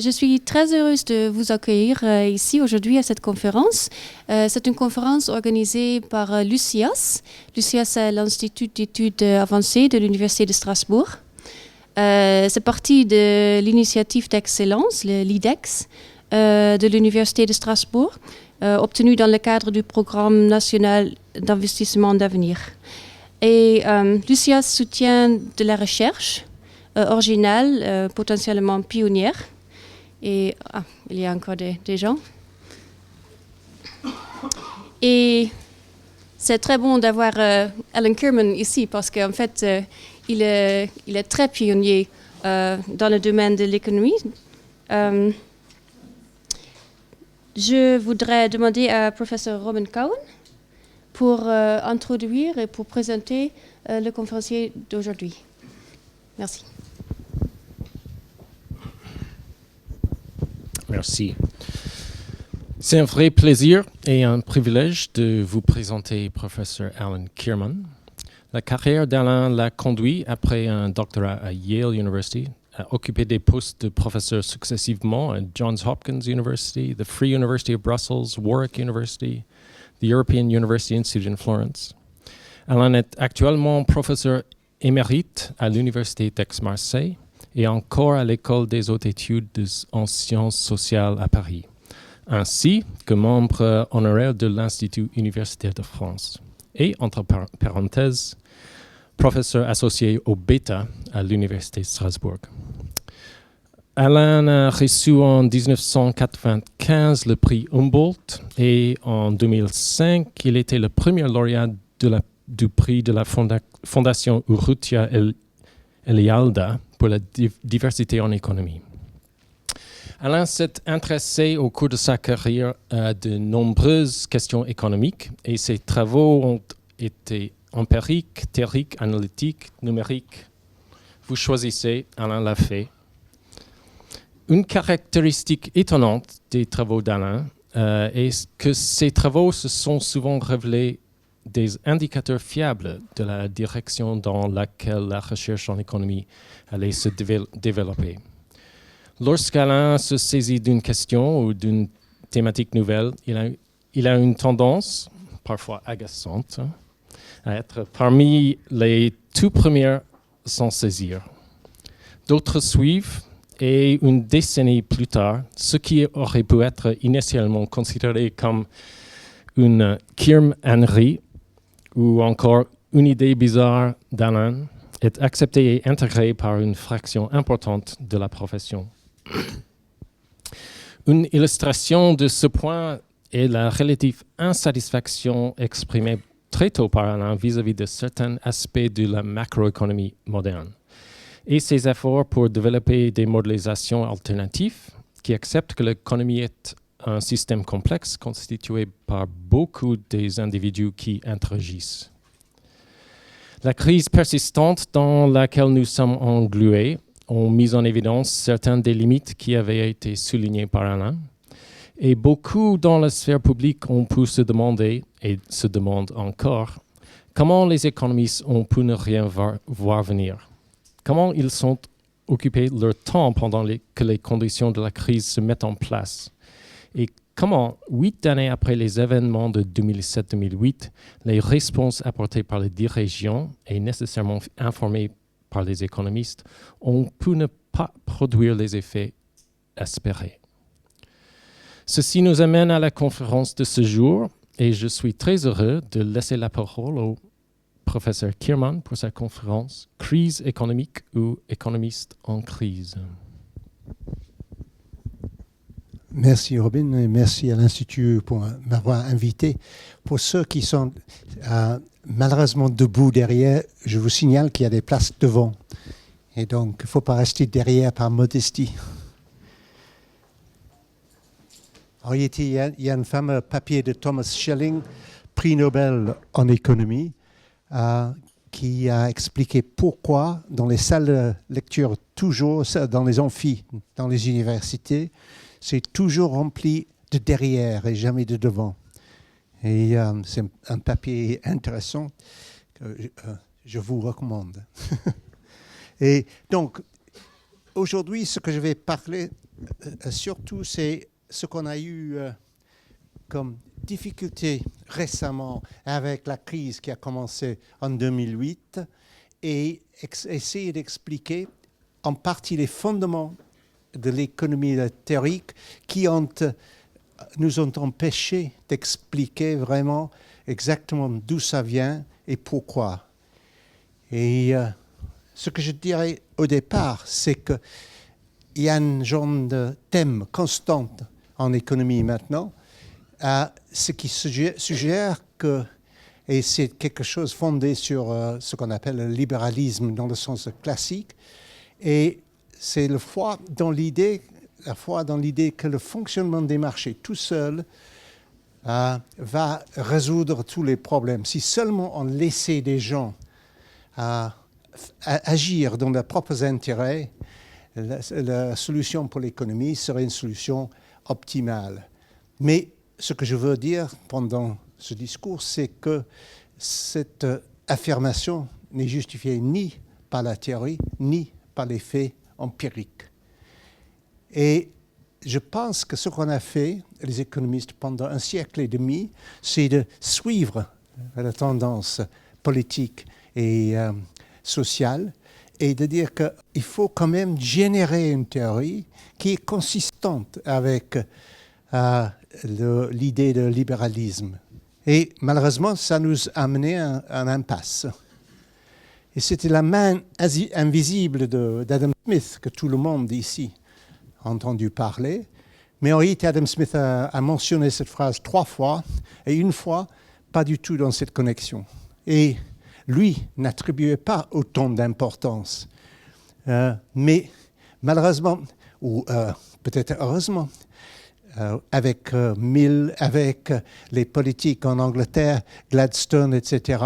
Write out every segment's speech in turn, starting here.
Je suis très heureuse de vous accueillir ici aujourd'hui à cette conférence. C'est une conférence organisée par l'UCIAS. L'UCIAS, c'est l'Institut d'études avancées de l'Université de Strasbourg. C'est partie de l'initiative d'excellence, le LIDEX, de l'Université de Strasbourg, obtenue dans le cadre du Programme national d'investissement d'avenir. Et l'UCIAS soutient de la recherche originale, potentiellement pionnière. Et il y a encore des gens. Et c'est très bon d'avoir Alan Kierman ici parce qu'en fait, il est très pionnier dans le domaine de l'économie. Je voudrais demander à professeur Robin Cowan pour introduire et pour présenter le conférencier d'aujourd'hui. Merci. Merci. C'est un vrai plaisir et un privilège de vous présenter professeur Alan Kierman. La carrière d'Alan l'a conduit, après un doctorat à Yale University, à occuper des postes de professeur successivement à Johns Hopkins University, the Free University of Brussels, Warwick University, the European University Institute in Florence. Alan est actuellement professeur émérite à l'Université d'Aix-Marseille et encore à l'École des hautes études en sciences sociales à Paris, ainsi que membre honoraire de l'Institut universitaire de France. Et, entre parenthèses, professeur associé au Beta à l'Université de Strasbourg. Alan a reçu en 1995 le prix Humboldt et en 2005, il était le premier lauréat du prix de la Fondation Urrutia Elialda pour la diversité en économie. Alan s'est intéressé au cours de sa carrière à de nombreuses questions économiques et ses travaux ont été empiriques, théoriques, analytiques, numériques. Vous choisissez, Alan l'a fait. Une caractéristique étonnante des travaux d'Alan est que ses travaux se sont souvent révélés des indicateurs fiables de la direction dans laquelle la recherche en économie allait se développer. Lorsqu'Alan se saisit d'une question ou d'une thématique nouvelle, il a une tendance, parfois agaçante, à être parmi les tout premiers s'en saisir. D'autres suivent, et une décennie plus tard, ce qui aurait pu être initialement considéré comme une Kiermanerie ou encore une idée bizarre d'Alan est acceptée et intégrée par une fraction importante de la profession. Une illustration de ce point est la relative insatisfaction exprimée très tôt par Alan vis-à-vis de certains aspects de la macroéconomie moderne et ses efforts pour développer des modélisations alternatives qui acceptent que l'économie est un système complexe constitué par beaucoup des individus qui interagissent. La crise persistante dans laquelle nous sommes englués ont mis en évidence certaines des limites qui avaient été soulignées par Alan, et beaucoup dans la sphère publique ont pu se demander, et se demandent encore, comment les économistes ont pu ne rien voir venir. Comment ils sont occupés leur temps pendant que les conditions de la crise se mettent en place. Et comment, 8 années après les événements de 2007-2008, les réponses apportées par les dirigeants et nécessairement informées par les économistes ont pu ne pas produire les effets espérés. Ceci nous amène à la conférence de ce jour et je suis très heureux de laisser la parole au professeur Kierman pour sa conférence « Crise économique ou économiste en crise ». Merci Robin et merci à l'Institut pour m'avoir invité. Pour ceux qui sont malheureusement debout derrière, je vous signale qu'il y a des places devant. Et donc, il ne faut pas rester derrière par modestie. En réalité, il y a un fameux papier de Thomas Schelling, prix Nobel en économie, qui a expliqué pourquoi dans les salles de lecture, toujours dans les amphis, dans les universités, c'est toujours rempli de derrière et jamais de devant. Et c'est un papier intéressant que je vous recommande. Et donc, aujourd'hui, ce que je vais parler surtout, c'est ce qu'on a eu comme difficulté récemment avec la crise qui a commencé en 2008 et essayer d'expliquer en partie les fondements de l'économie théorique qui nous ont empêchés d'expliquer vraiment exactement d'où ça vient et pourquoi. Et ce que je dirais au départ, c'est qu'il y a un genre de thème constant en économie maintenant, ce qui suggère que, et c'est quelque chose fondé sur ce qu'on appelle le libéralisme dans le sens classique, et c'est la foi dans l'idée que le fonctionnement des marchés tout seul va résoudre tous les problèmes. Si seulement on laissait des gens agir dans leurs propres intérêts, la solution pour l'économie serait une solution optimale. Mais ce que je veux dire pendant ce discours, c'est que cette affirmation n'est justifiée ni par la théorie, ni par les faits empiriques. Et je pense que ce qu'on a fait, les économistes, pendant un siècle et demi, c'est de suivre la tendance politique et sociale et de dire qu'il faut quand même générer une théorie qui est consistante avec l'idée de libéralisme. Et malheureusement, ça nous a amené à un impasse. Et c'était la main invisible d'Adam Smith que tout le monde ici a entendu parler. Mais en réalité, Adam Smith a mentionné cette phrase 3 fois, et une fois, pas du tout dans cette connexion. Et lui n'attribuait pas autant d'importance. Mais malheureusement, ou peut-être heureusement, avec Mill, avec les politiques en Angleterre, Gladstone, etc.,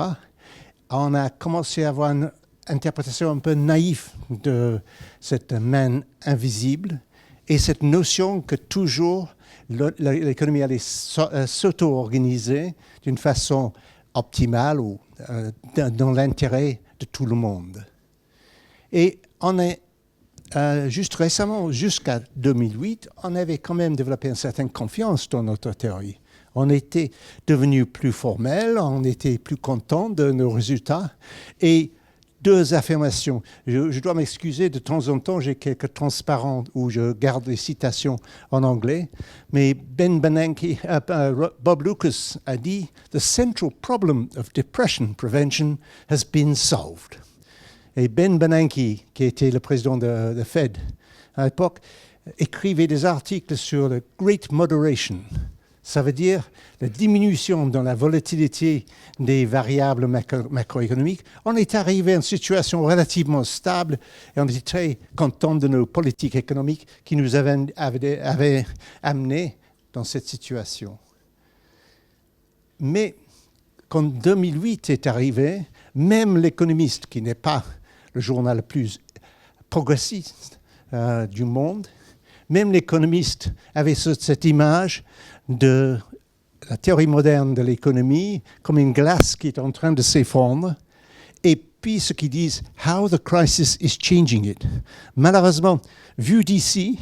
on a commencé à avoir une interprétation un peu naïve de cette main invisible et cette notion que toujours l'économie allait s'auto-organiser d'une façon optimale ou dans l'intérêt de tout le monde. Et on est juste récemment, jusqu'à 2008, on avait quand même développé une certaine confiance dans notre théorie. On était devenu plus formel, on était plus content de nos résultats. Et 2 affirmations. Je dois m'excuser, de temps en temps, j'ai quelques transparents où je garde les citations en anglais. Mais Ben Bernanke, Bob Lucas a dit « The central problem of depression prevention has been solved ». Et Ben Bernanke, qui était le président de Fed à l'époque, écrivait des articles sur le Great Moderation. Ça veut dire la diminution dans la volatilité des variables macroéconomiques. On est arrivé à une situation relativement stable et on était très content de nos politiques économiques qui nous avaient amenés dans cette situation. Mais quand 2008 est arrivé, même l'Économiste, qui n'est pas le journal le plus progressiste du monde, même l'Économiste avait cette image de la théorie moderne de l'économie comme une glace qui est en train de s'effondrer. Et puis ce qu'ils disent, « How the crisis is changing it ». Malheureusement, vu d'ici,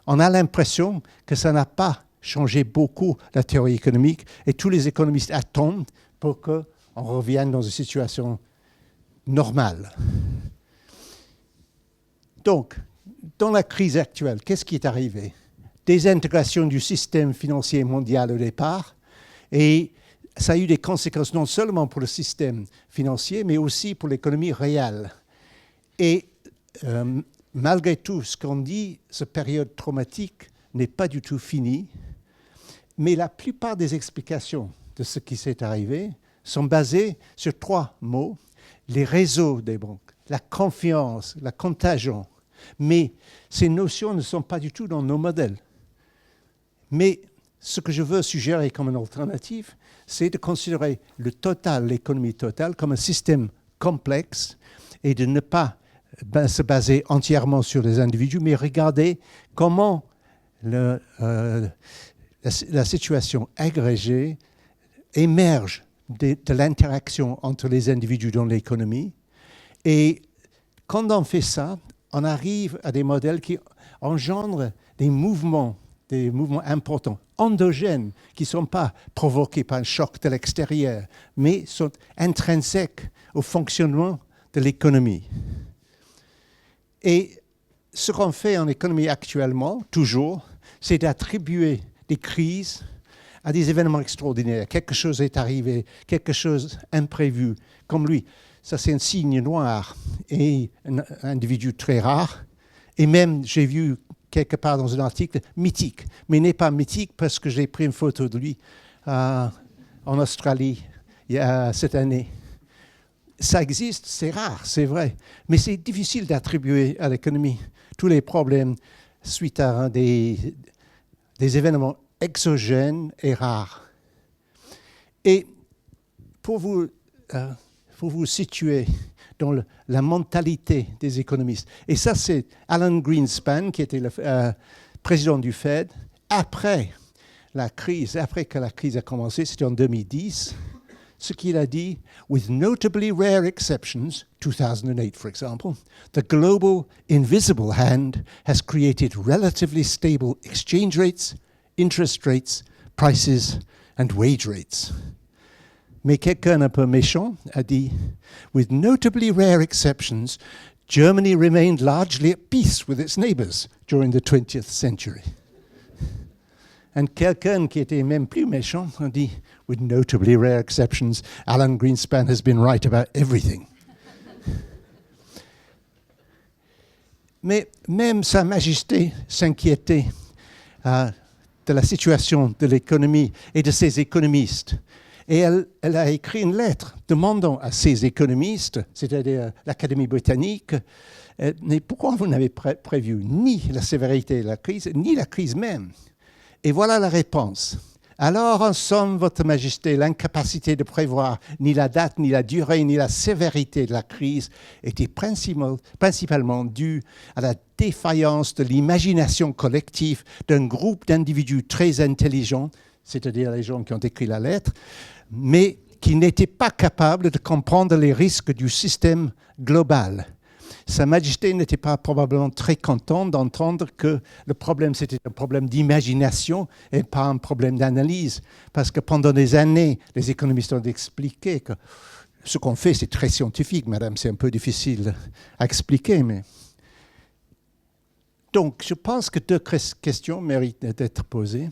on a l'impression que ça n'a pas changé beaucoup la théorie économique et tous les économistes attendent pour qu'on revienne dans une situation normale. Donc, dans la crise actuelle, qu'est-ce qui est arrivé ? Désintégration du système financier mondial au départ, et ça a eu des conséquences non seulement pour le système financier, mais aussi pour l'économie réelle. Et malgré tout ce qu'on dit, cette période traumatique n'est pas du tout finie, mais la plupart des explications de ce qui s'est arrivé sont basées sur 3 mots, les réseaux des banques, la confiance, la contagion. Mais ces notions ne sont pas du tout dans nos modèles. Mais ce que je veux suggérer comme une alternative, c'est de considérer le total, l'économie totale, comme un système complexe et de ne pas se baser entièrement sur les individus, mais regarder comment la situation agrégée émerge de l'interaction entre les individus dans l'économie. Et quand on fait ça, on arrive à des modèles qui engendrent des mouvements importants, endogènes, qui ne sont pas provoqués par un choc de l'extérieur, mais sont intrinsèques au fonctionnement de l'économie. Et ce qu'on fait en économie actuellement, toujours, c'est d'attribuer des crises à des événements extraordinaires. Quelque chose est arrivé, quelque chose imprévu, comme lui. Ça, c'est un signe noir et un individu très rare. Et même, j'ai vu quelque part dans un article, mythique. Mais il n'est pas mythique parce que j'ai pris une photo de lui en Australie cette année. Ça existe, c'est rare, c'est vrai. Mais c'est difficile d'attribuer à l'économie tous les problèmes suite à des événements exogènes et rares. Et pour vous situer dans la mentalité des économistes, et ça c'est Alan Greenspan qui était le président du Fed, après que la crise a commencé, c'était en 2010, ce qu'il a dit, with notably rare exceptions, 2008 for example, the global invisible hand has created relatively stable exchange rates, interest rates, prices and wage rates. Mais quelqu'un un peu méchant a dit, with notably rare exceptions, Germany remained largely at peace with its neighbors during the 20th century. Et quelqu'un qui était même plus méchant a dit, with notably rare exceptions, Alan Greenspan has been right about everything. Mais même Sa Majesté s'inquiétait de la situation de l'économie et de ses économistes. Et elle a écrit une lettre demandant à ces économistes, c'est-à-dire l'Académie britannique, mais pourquoi vous n'avez prévu ni la sévérité de la crise, ni la crise même? Et voilà la réponse. Alors, en somme, Votre Majesté, l'incapacité de prévoir ni la date, ni la durée, ni la sévérité de la crise était principalement due à la défaillance de l'imagination collective d'un groupe d'individus très intelligents, c'est-à-dire les gens qui ont écrit la lettre, mais qui n'étaient pas capables de comprendre les risques du système global. Sa Majesté n'était pas probablement très contente d'entendre que le problème, c'était un problème d'imagination et pas un problème d'analyse. Parce que pendant des années, les économistes ont expliqué que ce qu'on fait, c'est très scientifique, madame, c'est un peu difficile à expliquer. Mais... Donc, je pense que deux questions méritent d'être posées.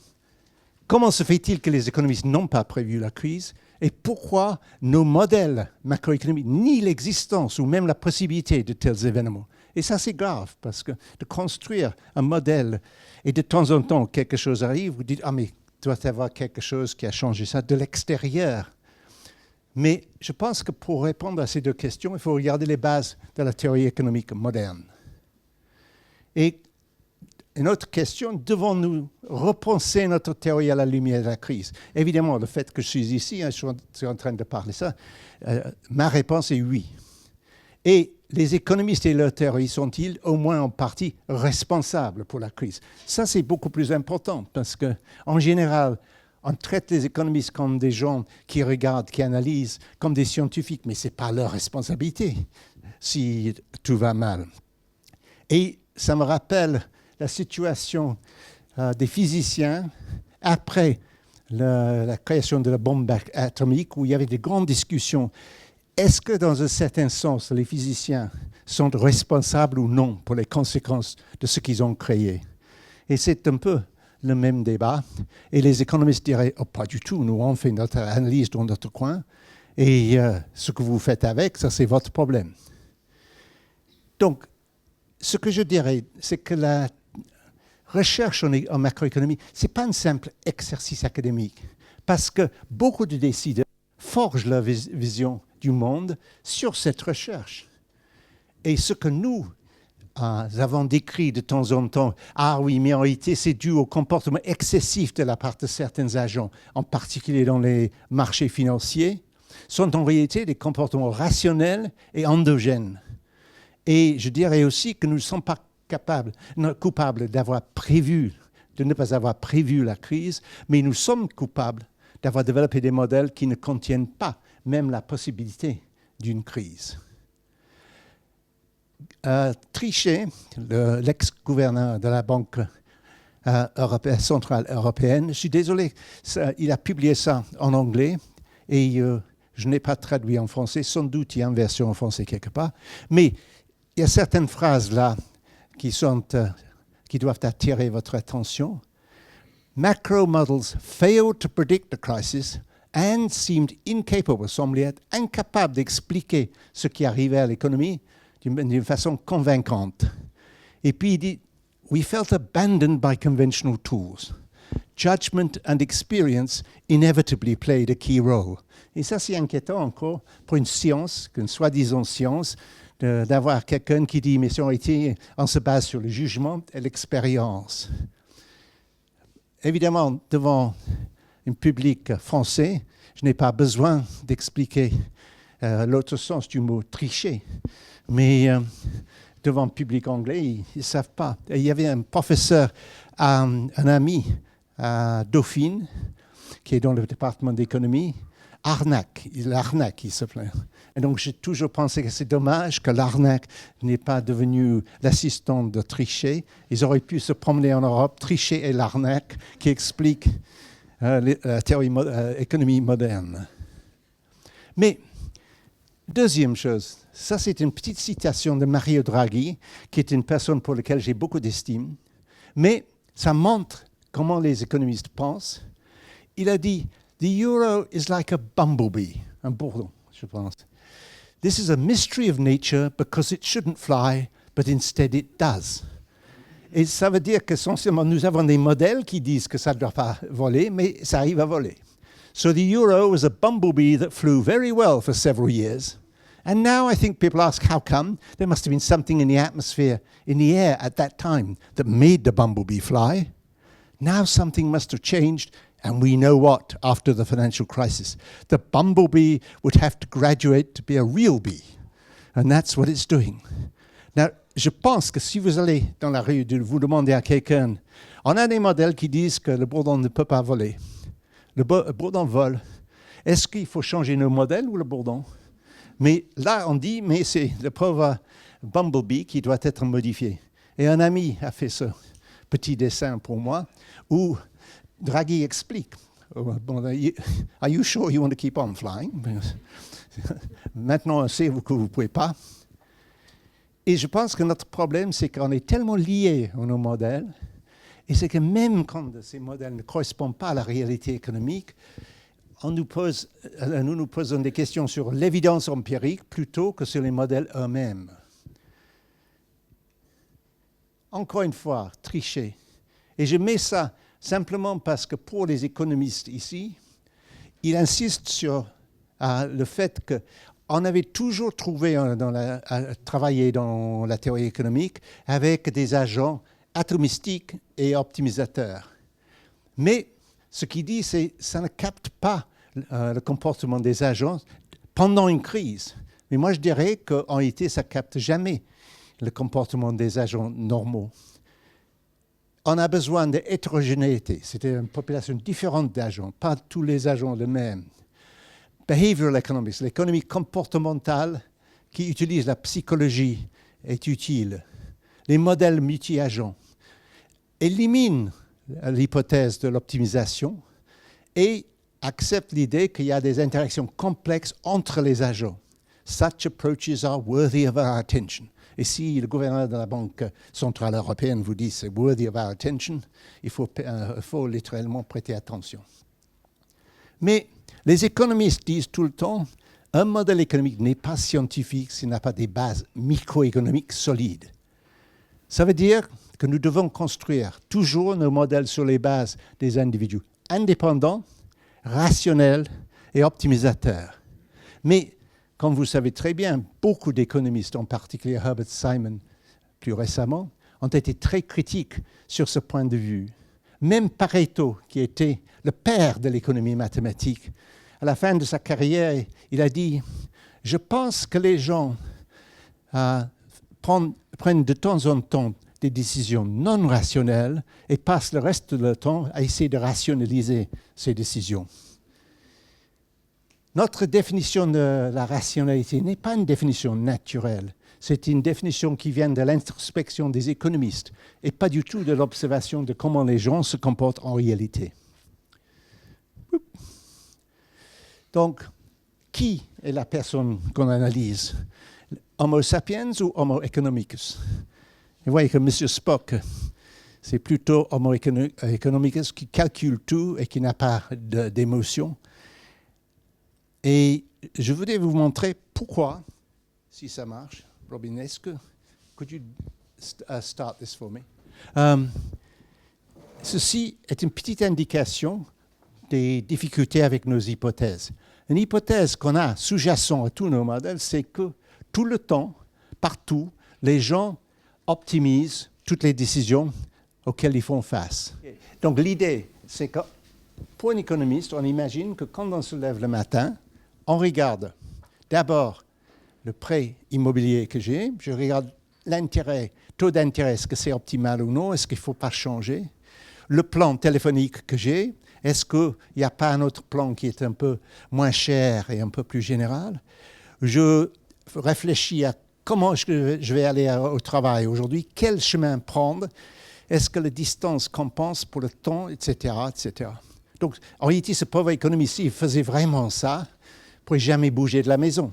Comment se fait-il que les économistes n'ont pas prévu la crise? Et pourquoi nos modèles macroéconomiques nient l'existence ou même la possibilité de tels événements? Et ça, c'est grave, parce que de construire un modèle et de temps en temps, quelque chose arrive, vous dites « Ah, mais il doit y avoir quelque chose qui a changé ça de l'extérieur. » Mais je pense que pour répondre à ces deux questions, il faut regarder les bases de la théorie économique moderne. Et une autre question, devons-nous repenser notre théorie à la lumière de la crise? Évidemment, le fait que je suis ici, je suis en train de parler ça, ma réponse est oui. Et les économistes et leurs théories sont-ils au moins en partie responsables pour la crise? Ça, c'est beaucoup plus important parce qu'en général, on traite les économistes comme des gens qui regardent, qui analysent, comme des scientifiques, mais ce n'est pas leur responsabilité si tout va mal. Et ça me rappelle la situation des physiciens après la création de la bombe atomique, où il y avait des grandes discussions. Est-ce que, dans un certain sens, les physiciens sont responsables ou non pour les conséquences de ce qu'ils ont créé? Et c'est un peu le même débat. Et les économistes diraient « Oh, pas du tout, nous on fait notre analyse dans notre coin, et ce que vous faites avec, ça c'est votre problème. » Donc, ce que je dirais, c'est que la recherche en macroéconomie, ce n'est pas un simple exercice académique, parce que beaucoup de décideurs forgent leur vision du monde sur cette recherche. Et ce que nous avons décrit de temps en temps, ah oui, mais en réalité, c'est dû au comportement excessif de la part de certains agents, en particulier dans les marchés financiers, sont en réalité des comportements rationnels et endogènes. Et je dirais aussi que nous ne sommes pas coupables d'avoir prévu, de ne pas avoir prévu la crise, mais nous sommes coupables d'avoir développé des modèles qui ne contiennent pas même la possibilité d'une crise. Trichet, l'ex-gouverneur de la Banque centrale européenne, je suis désolé, il a publié ça en anglais et je n'ai pas traduit en français, sans doute il y a une version en français quelque part, mais il y a certaines phrases là qui doivent attirer votre attention. Macro models failed to predict the crisis and seemed incapable, semblait être incapable d'expliquer ce qui arrivait à l'économie d'une façon convaincante. Et puis il dit, we felt abandoned by conventional tools. Judgment and experience inevitably played a key role. Et ça, c'est inquiétant encore pour une science, une soi-disant science, d'avoir quelqu'un qui dit, mais on se base sur le jugement et l'expérience. Évidemment, devant un public français, je n'ai pas besoin d'expliquer l'autre sens du mot tricher. Mais devant un public anglais, ils ne savent pas. Et il y avait un professeur, un ami à Dauphine, qui est dans le département d'économie, l'arnaque, il s'appelait. Et donc, j'ai toujours pensé que c'est dommage que l'arnaque n'est pas devenu l'assistant de Trichet. Ils auraient pu se promener en Europe, Trichet et l'arnaque, qui expliquent la théorie économie moderne. Mais, deuxième chose, ça c'est une petite citation de Mario Draghi, qui est une personne pour laquelle j'ai beaucoup d'estime, mais ça montre comment les économistes pensent. Il a dit, the euro is like a bumblebee, un bourdon, je pense. This is a mystery of nature because it shouldn't fly, but instead it does. Et ça veut dire qu'essentiellement, nous avons des modèles qui disent que ça ne doit pas voler, mais ça arrive à voler. So the euro was a bumblebee that flew very well for several years. And now I think people ask, how come? There must have been something in the atmosphere, in the air at that time that made the bumblebee fly. Now something must have changed, and we know what after the financial crisis. The bumblebee would have to graduate to be a real bee. And that's what it's doing. Now, je pense que si vous allez dans la rue et vous demandez à quelqu'un, on a des modèles qui disent que le bourdon ne peut pas voler. Le bourdon vole. Est-ce qu'il faut changer nos modèles ou le bourdon? Mais là, on dit, mais c'est le pauvre bumblebee qui doit être modifié. Et un ami a fait ce petit dessin pour moi où Draghi explique. Are you sure you want to keep on flying? Maintenant, on sait que vous ne pouvez pas. Et je pense que notre problème, c'est qu'on est tellement liés à nos modèles, et c'est que même quand ces modèles ne correspondent pas à la réalité économique, nous nous posons des questions sur l'évidence empirique plutôt que sur les modèles eux-mêmes. Encore une fois, tricher. Et je mets ça simplement parce que pour les économistes ici, ils insistent sur le fait qu'on avait toujours travaillé dans la théorie économique avec des agents atomistiques et optimisateurs. Mais ce qu'il dit, c'est que ça ne capte pas le comportement des agents pendant une crise. Mais moi, je dirais qu'en réalité, ça ne capte jamais le comportement des agents normaux. On a besoin d'hétérogénéité. C'était une population différente d'agents, pas tous les agents les mêmes. Behavioral economics, l'économie comportementale qui utilise la psychologie est utile. Les modèles multi-agents éliminent l'hypothèse de l'optimisation et acceptent l'idée qu'il y a des interactions complexes entre les agents. Such approaches are worthy of our attention. Et si le gouverneur de la Banque centrale européenne vous dit c'est worthy of our attention, il faut littéralement prêter attention. Mais les économistes disent tout le temps un modèle économique n'est pas scientifique s'il n'a pas des bases microéconomiques solides. Ça veut dire que nous devons construire toujours nos modèles sur les bases des individus indépendants, rationnels et optimisateurs. Mais, comme vous savez très bien, beaucoup d'économistes, en particulier Herbert Simon plus récemment, ont été très critiques sur ce point de vue. Même Pareto, qui était le père de l'économie mathématique, à la fin de sa carrière, il a dit « Je pense que les gens prennent de temps en temps des décisions non rationnelles et passent le reste de leur temps à essayer de rationaliser ces décisions. » Notre définition de la rationalité n'est pas une définition naturelle. c'est une définition qui vient de l'introspection des économistes et pas du tout de l'observation de comment les gens se comportent en réalité. Donc, qui est la personne qu'on analyse? Homo sapiens ou Homo economicus? Vous voyez que M. Spock, c'est plutôt Homo economicus qui calcule tout et qui n'a pas d'émotion. Et je voudrais vous montrer pourquoi, si ça marche. Robin, could you start this for me? Ceci est une petite indication des difficultés avec nos hypothèses. Une hypothèse qu'on a sous-jacente à tous nos modèles, c'est que tout le temps, partout, les gens optimisent toutes les décisions auxquelles ils font face. Donc l'idée, c'est que pour un économiste, on imagine que quand on se lève le matin, on regarde d'abord le prêt immobilier que j'ai, je regarde l'intérêt, taux d'intérêt, est-ce que c'est optimal ou non, est-ce qu'il ne faut pas changer, le plan téléphonique que j'ai, est-ce qu'il n'y a pas un autre plan qui est un peu moins cher et un peu plus général? Je réfléchis à comment je vais aller au travail aujourd'hui, quel chemin prendre, est-ce que la distance compense pour le temps, etc., etc. Donc, en réalité, ce pauvre économiste, il faisait vraiment ça, il ne pourrait jamais bouger de la maison.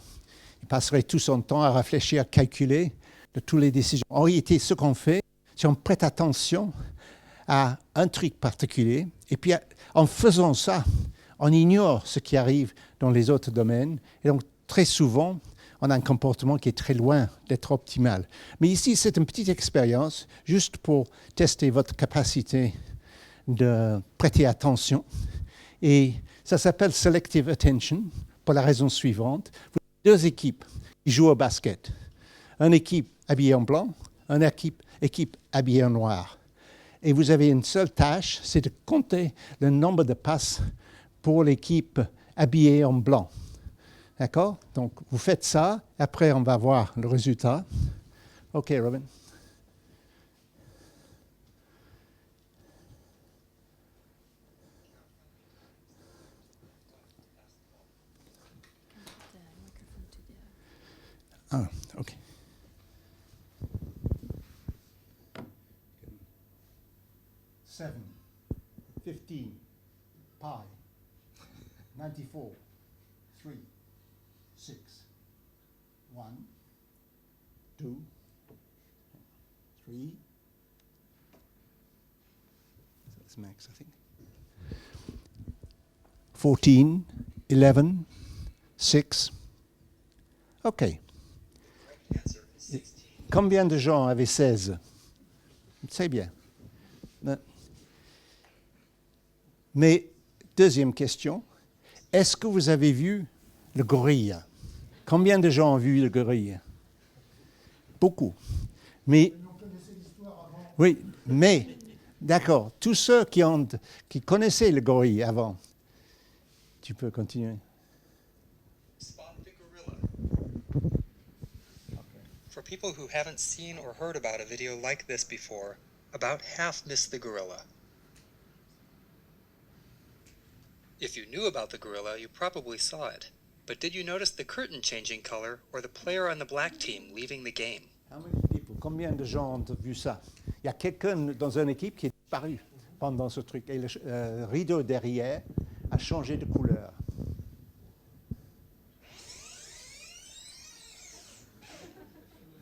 Il passerait tout son temps à réfléchir, à calculer de toutes les décisions. En réalité, ce qu'on fait, c'est qu'on prête attention à un truc particulier, et puis en faisant ça, on ignore ce qui arrive dans les autres domaines, et donc très souvent, on a un comportement qui est très loin d'être optimal. Mais ici, c'est une petite expérience, juste pour tester votre capacité de prêter attention, et ça s'appelle Selective Attention, pour la raison suivante. Vous avez deux équipes qui jouent au basket. Une équipe habillée en blanc, une équipe habillée en noir. Et vous avez une seule tâche, c'est de compter le nombre de passes pour l'équipe habillée en blanc. D'accord? Donc, vous faites ça, après on va voir le résultat. OK, Robin. Ah, OK. 7, 15, pi, 94, 3, 6, 1, 2, 3. That's max, I think. 14, 11, 6. OK. Combien de gens avaient 16? C'est bien. Mais, deuxième question, est-ce que vous avez vu le gorille? Combien de gens ont vu le gorille? Beaucoup. Mais, oui, mais, d'accord, tous ceux qui connaissaient le gorille avant, tu peux continuer. Spot the gorilla. For people who haven't seen or heard about a video like this before, about half missed the gorilla. If you knew about the gorilla, you probably saw it. But did you notice the curtain changing color or the player on the black team leaving the game? Combien de gens ont vu ça? Il y a quelqu'un dans une équipe qui est disparu pendant ce truc. Et le rideau derrière a changé de couleur.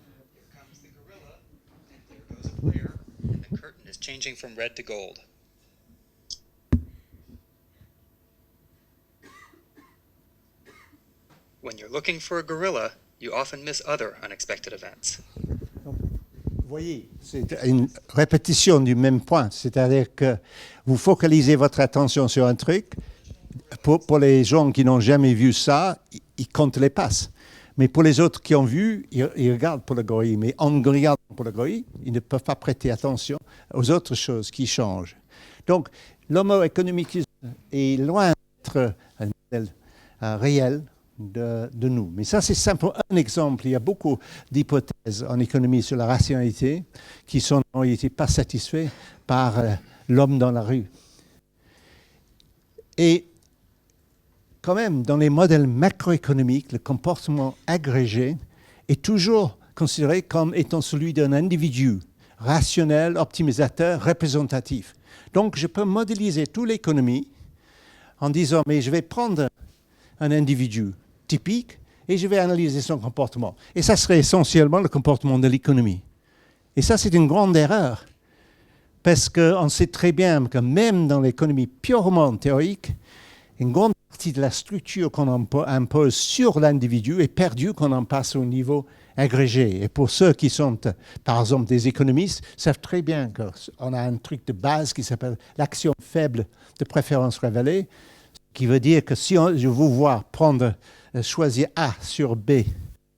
Here comes the gorilla, and there goes a player, and the curtain is changing from red to gold. When you're looking for a gorilla, you often miss other unexpected events. Donc, vous voyez, c'est une répétition du même point. C'est-à-dire que vous focalisez votre attention sur un truc. Pour les gens qui n'ont jamais vu ça, ils comptent les passes. Mais pour les autres qui ont vu, ils regardent pour le gorille. Mais en regardant pour le gorille, ils ne peuvent pas prêter attention aux autres choses qui changent. Donc, l'homo economicus est loin d'être un modèle réel de nous. Mais ça, c'est simplement un exemple. Il y a beaucoup d'hypothèses en économie sur la rationalité qui sont en réalité pas satisfaites par l'homme dans la rue. Et quand même, dans les modèles macroéconomiques, le comportement agrégé est toujours considéré comme étant celui d'un individu rationnel, optimisateur, représentatif. Donc, je peux modéliser toute l'économie en disant, mais je vais prendre un individu typique et je vais analyser son comportement. Et ça serait essentiellement le comportement de l'économie. Et ça, c'est une grande erreur, parce qu'on sait très bien que même dans l'économie purement théorique, une grande partie de la structure qu'on impose sur l'individu est perdue quand on passe au niveau agrégé. Et pour ceux qui sont, par exemple, des économistes, savent très bien qu'on a un truc de base qui s'appelle l'axiome faible de préférence révélée, qui veut dire que si je vous vois choisir A sur B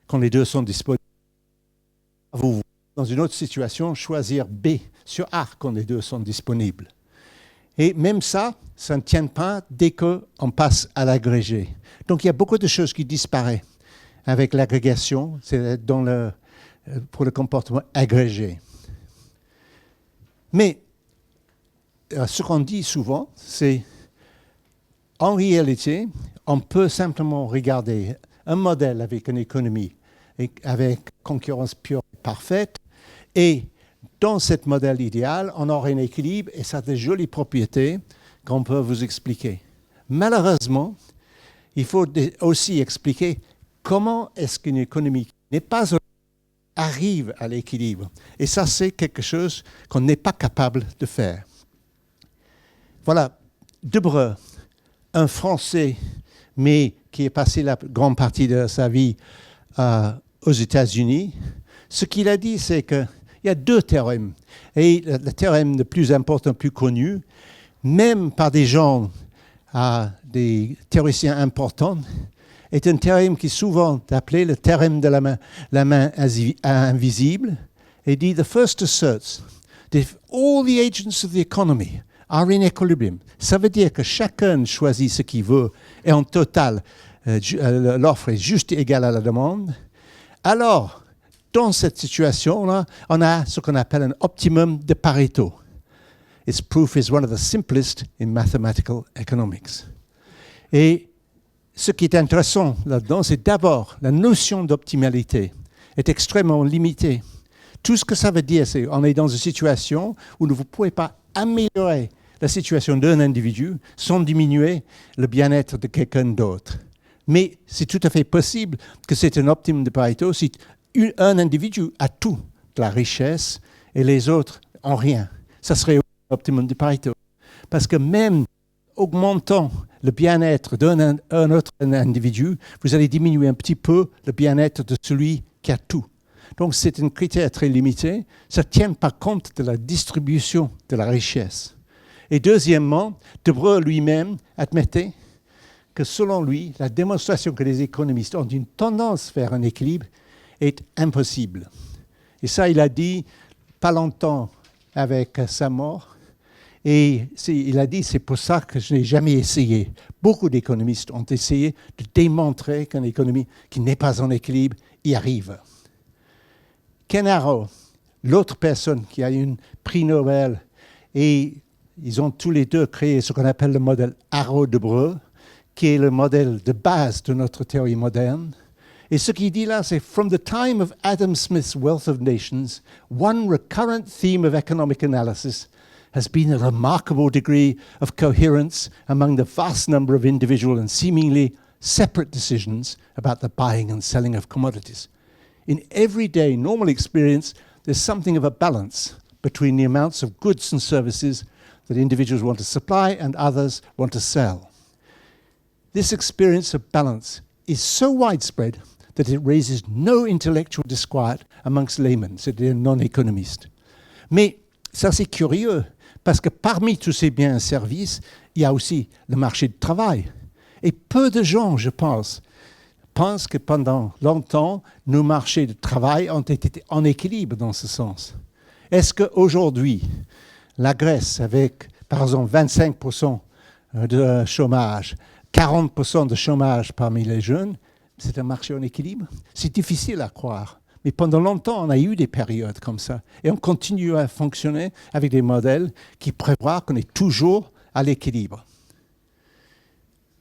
quand les deux sont disponibles, vous, dans une autre situation, choisir B sur A quand les deux sont disponibles. Et même ça ne tient pas dès qu'on passe à l'agrégé. Donc il y a beaucoup de choses qui disparaissent avec l'agrégation, c'est pour le comportement agrégé. Mais ce qu'on dit souvent, c'est en réalité, on peut simplement regarder un modèle avec une économie avec concurrence pure et parfaite, et dans ce modèle idéal, on aura un équilibre et ça a des jolies propriétés qu'on peut vous expliquer. Malheureusement, il faut aussi expliquer comment est-ce qu'une économie qui n'est pas arrive à l'équilibre. Et ça, c'est quelque chose qu'on n'est pas capable de faire. Voilà, Debreu, un Français, mais qui est passé la grande partie de sa vie aux États-Unis, ce qu'il a dit, c'est qu'il y a deux théorèmes. Et le théorème le plus important, le plus connu, même par des gens, des théoriciens importants, est un théorème qui est souvent appelé le théorème de la main invisible, et dit « The first asserts that if all the agents of the economy are in equilibrium », ça veut dire que chacun choisit ce qu'il veut, et en total, l'offre est juste égale à la demande. Alors, dans cette situation-là, on a ce qu'on appelle un optimum de Pareto. Its proof is one of the simplest in mathematical economics. Et ce qui est intéressant là-dedans, c'est d'abord la notion d'optimalité est extrêmement limitée. Tout ce que ça veut dire, c'est qu'on est dans une situation où vous ne pouvez pas améliorer la situation d'un individu sans diminuer le bien-être de quelqu'un d'autre. Mais c'est tout à fait possible que c'est un optimum de Pareto si un individu a tout, de la richesse, et les autres n'ont rien. Ça serait un optimum de Pareto. Parce que même augmentant le bien-être d'un autre individu, vous allez diminuer un petit peu le bien-être de celui qui a tout. Donc c'est un critère très limité. Ça ne tient pas compte de la distribution de la richesse. Et deuxièmement, Debreu lui-même admettait que selon lui, la démonstration que les économistes ont une tendance vers un équilibre est impossible. Et ça, il a dit pas longtemps avec sa mort. Et il a dit, c'est pour ça que je n'ai jamais essayé. Beaucoup d'économistes ont essayé de démontrer qu'une économie qui n'est pas en équilibre y arrive. Ken Arrow, l'autre personne qui a eu un prix Nobel, et ils ont tous les deux créé ce qu'on appelle le modèle Arrow-Debreu, qui est le modèle de base de notre théorie moderne. Et ce qu'il dit là, c'est « From the time of Adam Smith's Wealth of Nations, one recurrent theme of economic analysis has been a remarkable degree of coherence among the vast number of individual and seemingly separate decisions about the buying and selling of commodities. In everyday normal experience, there's something of a balance between the amounts of goods and services that individuals want to supply and others want to sell. This experience of balance is so widespread that it raises no intellectual disquiet amongst laymen, c'est-à-dire non-économistes. Mais ça, c'est curieux, parce que parmi tous ces biens et services, il y a aussi le marché du travail. Et peu de gens, je pense que pendant longtemps, nos marchés de travail ont été en équilibre dans ce sens. Est-ce qu'aujourd'hui, la Grèce, avec par exemple 25% de chômage, 40% de chômage parmi les jeunes, c'est un marché en équilibre? C'est difficile à croire. Mais pendant longtemps, on a eu des périodes comme ça. Et on continue à fonctionner avec des modèles qui prévoient qu'on est toujours à l'équilibre.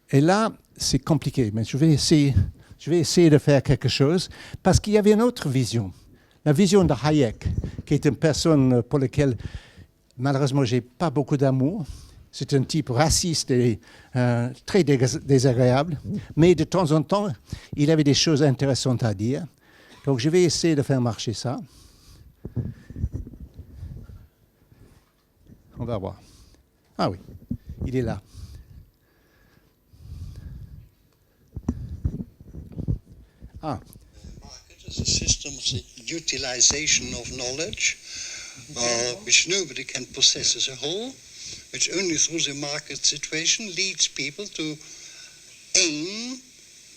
Et là, c'est compliqué, mais je vais essayer de faire quelque chose, parce qu'il y avait une autre vision la vision de Hayek, qui est une personne pour laquelle, malheureusement, je n'ai pas beaucoup d'amour. C'est un type raciste et très désagréable. Mais de temps en temps, il avait des choses intéressantes à dire. Donc, je vais essayer de faire marcher ça. On va voir. Ah oui, il est là. Ah. Market is a system of the utilization of knowledge, which nobody can possess as a whole, which only through the market situation leads people to aim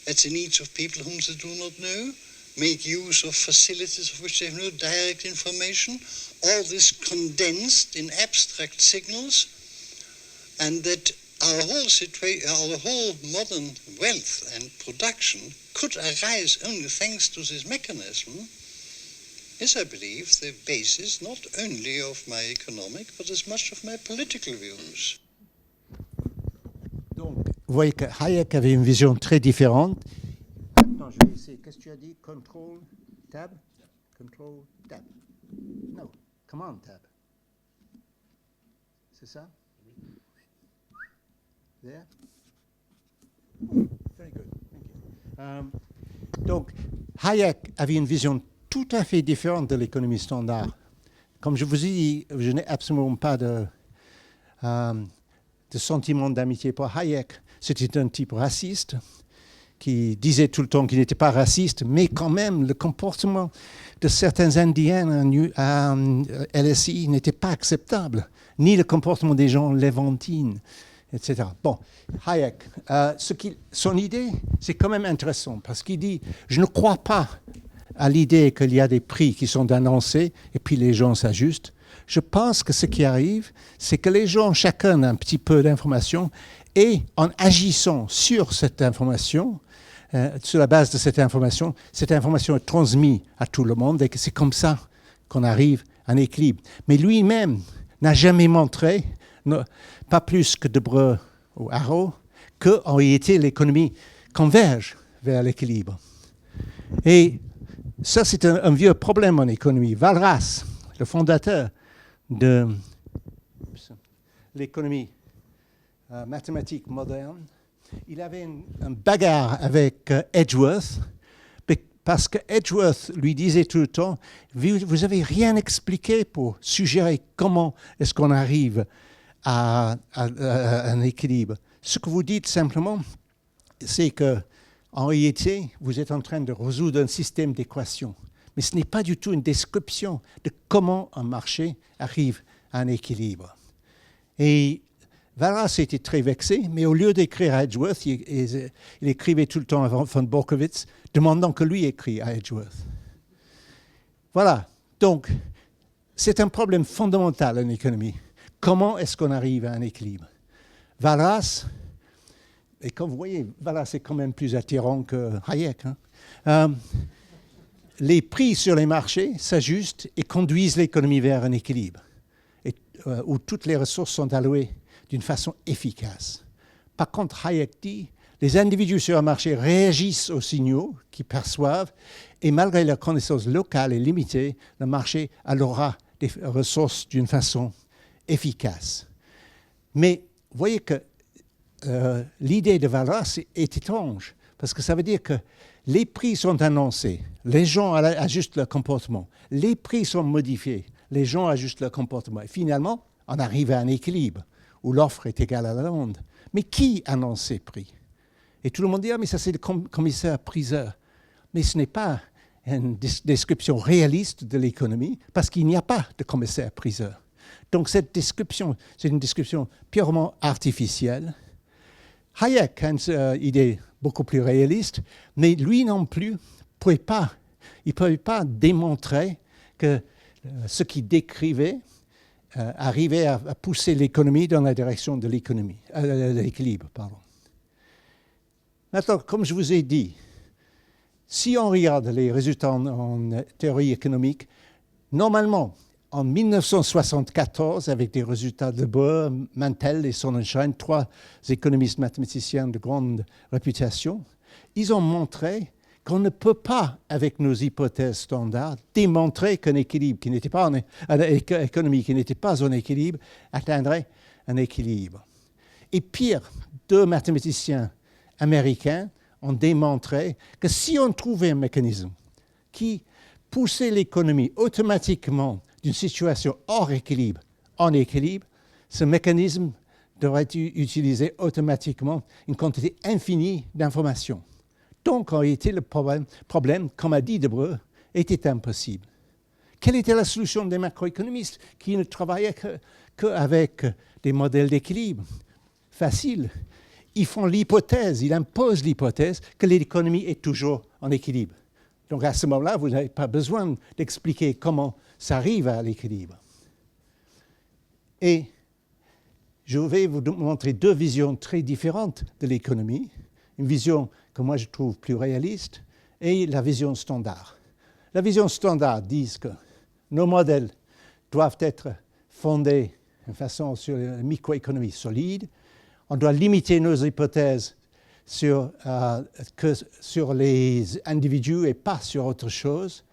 at the needs of people whom they do not know, make use of facilities of which they have no direct information, all this condensed in abstract signals, and that our whole modern wealth and production could arise only thanks to this mechanism is, I believe, the basis not only of my economic, but as much of my political views. Donc, vous voyez que Hayek avait une vision très différente. Maintenant, je vais essayer. Qu'est-ce que tu as dit? Control tab? Control tab. No, command tab. C'est ça? There? Very good. Thank you. Donc, Hayek avait une vision tout à fait différente de l'économie standard. Comme je vous ai dit, je n'ai absolument pas de sentiment d'amitié pour Hayek. C'était un type raciste qui disait tout le temps qu'il n'était pas raciste, mais quand même, le comportement de certains Indiens à LSI n'était pas acceptable, ni le comportement des gens levantines, etc. Bon, Hayek, son idée, c'est quand même intéressant, parce qu'il dit, je ne crois pas à l'idée qu'il y a des prix qui sont annoncés, et puis les gens s'ajustent. Je pense que ce qui arrive, c'est que les gens, chacun a un petit peu d'information, et en agissant sur cette information, sur la base de cette information est transmise à tout le monde, et que c'est comme ça qu'on arrive à un équilibre. Mais lui-même n'a jamais montré, pas plus que Debreu ou Arrow, qu'en réalité l'économie converge vers l'équilibre. Et ça, c'est un vieux problème en économie. Walras, le fondateur de l'économie mathématique moderne, il avait un bagarre avec Edgeworth, parce que Edgeworth lui disait tout le temps, vous n'avez rien expliqué pour suggérer comment est-ce qu'on arrive à un équilibre. Ce que vous dites simplement, c'est que en réalité, vous êtes en train de résoudre un système d'équations. Mais ce n'est pas du tout une description de comment un marché arrive à un équilibre. Et Walras était très vexé, mais au lieu d'écrire à Edgeworth, il écrivait tout le temps à von Berkowitz, demandant que lui écrit à Edgeworth. Voilà. Donc, c'est un problème fondamental en économie. Comment est-ce qu'on arrive à un équilibre? Walras, et comme vous voyez, Walras est quand même plus attirant que Hayek. Les prix sur les marchés s'ajustent et conduisent l'économie vers un équilibre, où toutes les ressources sont allouées d'une façon efficace. Par contre, Hayek dit, les individus sur un marché réagissent aux signaux qu'ils perçoivent et malgré leur connaissance locale et limitée, le marché allouera des ressources d'une façon efficace. Mais vous voyez que l'idée de Walras est étrange, parce que ça veut dire que les prix sont annoncés, les gens ajustent leur comportement, les prix sont modifiés, les gens ajustent leur comportement, et finalement, on arrive à un équilibre où l'offre est égale à la demande. Mais qui annonce ces prix? Et tout le monde dit, ah, mais ça c'est le commissaire-priseur. Mais ce n'est pas une description réaliste de l'économie, parce qu'il n'y a pas de commissaire-priseur. Donc cette description, c'est une description purement artificielle. Hayek a une idée beaucoup plus réaliste, mais lui non plus ne pouvait pas démontrer que ce qu'il décrivait arrivait à pousser l'économie dans la direction de l'équilibre. Maintenant, comme je vous ai dit, si on regarde les résultats en théorie économique, normalement, en 1974, avec des résultats de Bohr, Mantel et Sonnenschein, trois économistes mathématiciens de grande réputation, ils ont montré qu'on ne peut pas, avec nos hypothèses standards, démontrer qu'un équilibre qui n'était pas une économie qui n'était pas en équilibre atteindrait un équilibre. Et pire, 2 mathématiciens américains ont démontré que si on trouvait un mécanisme qui poussait l'économie automatiquement d'une situation hors équilibre en équilibre, ce mécanisme devrait utiliser automatiquement une quantité infinie d'informations. Donc, en réalité, le problème, comme a dit Debreu, était impossible. Quelle était la solution des macroéconomistes qui ne travaillaient qu'avec des modèles d'équilibre? Facile. Ils font l'hypothèse, ils imposent l'hypothèse que l'économie est toujours en équilibre. Donc, à ce moment-là, vous n'avez pas besoin d'expliquer comment ça arrive à l'équilibre. Et je vais vous montrer 2 visions très différentes de l'économie. Une vision que moi je trouve plus réaliste et la vision standard. La vision standard dit que nos modèles doivent être fondés de façon sur une microéconomie solide. On doit limiter nos hypothèses sur les individus et pas sur autre chose.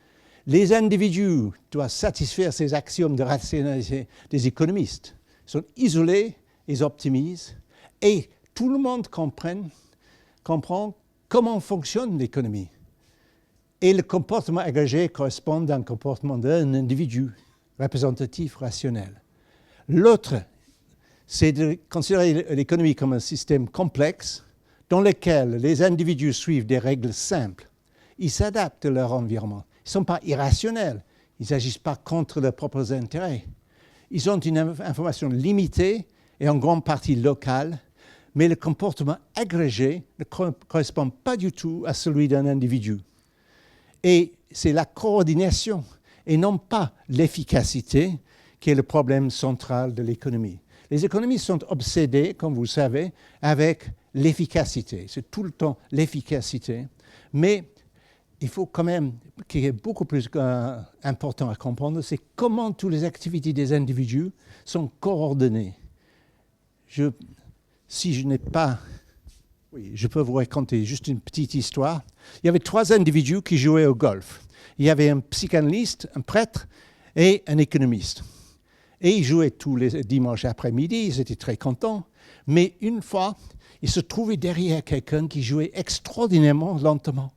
Les individus doivent satisfaire ces axiomes de rationalité des économistes. Ils sont isolés, ils optimisent, et tout le monde comprend comment fonctionne l'économie. Et le comportement agrégé correspond à un comportement d'un individu représentatif, rationnel. L'autre, c'est de considérer l'économie comme un système complexe dans lequel les individus suivent des règles simples. Ils s'adaptent à leur environnement. Ils ne sont pas irrationnels. Ils n'agissent pas contre leurs propres intérêts. Ils ont une information limitée et en grande partie locale, mais le comportement agrégé ne correspond pas du tout à celui d'un individu. Et c'est la coordination et non pas l'efficacité qui est le problème central de l'économie. Les économistes sont obsédés, comme vous le savez, avec l'efficacité. C'est tout le temps l'efficacité. Mais il faut quand même, qui est beaucoup plus important à comprendre, c'est comment toutes les activités des individus sont coordonnées. Si je n'ai pas... Oui, je peux vous raconter juste une petite histoire. Il y avait 3 individus qui jouaient au golf. Il y avait un psychanalyste, un prêtre et un économiste. Et ils jouaient tous les dimanches après-midi, ils étaient très contents. Mais une fois, ils se trouvaient derrière quelqu'un qui jouait extraordinairement lentement.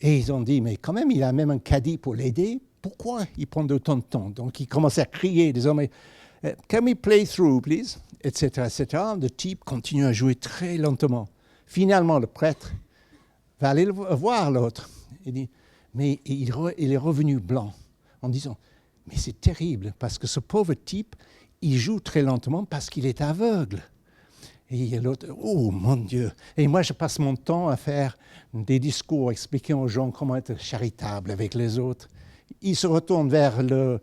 Et ils ont dit, mais quand même, il a même un caddie pour l'aider. Pourquoi il prend autant de temps? Donc, ils commençaient à crier désormais, « Can we play through, please ?» etc., etc. Le type continue à jouer très lentement. Finalement, le prêtre va aller voir l'autre. Il dit, mais il est revenu blanc en disant, mais c'est terrible parce que ce pauvre type, il joue très lentement parce qu'il est aveugle. Et l'autre, oh mon Dieu. Et moi, je passe mon temps à faire des discours, expliquer aux gens comment être charitable avec les autres. Il se retourne vers le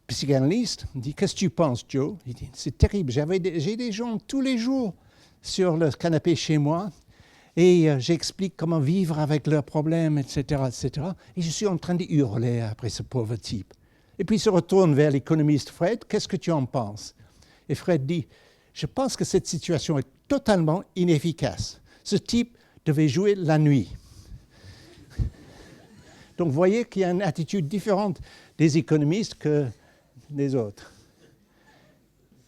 psychanalyste, il dit, qu'est-ce que tu penses, Joe? Il dit, c'est terrible, j'ai des gens tous les jours sur le canapé chez moi et j'explique comment vivre avec leurs problèmes, etc., etc. Et je suis en train de hurler après ce pauvre type. Et puis il se retourne vers l'économiste Fred, qu'est-ce que tu en penses? Et Fred dit, je pense que cette situation est totalement inefficace. Ce type devait jouer la nuit. Donc vous voyez qu'il y a une attitude différente des économistes que des autres.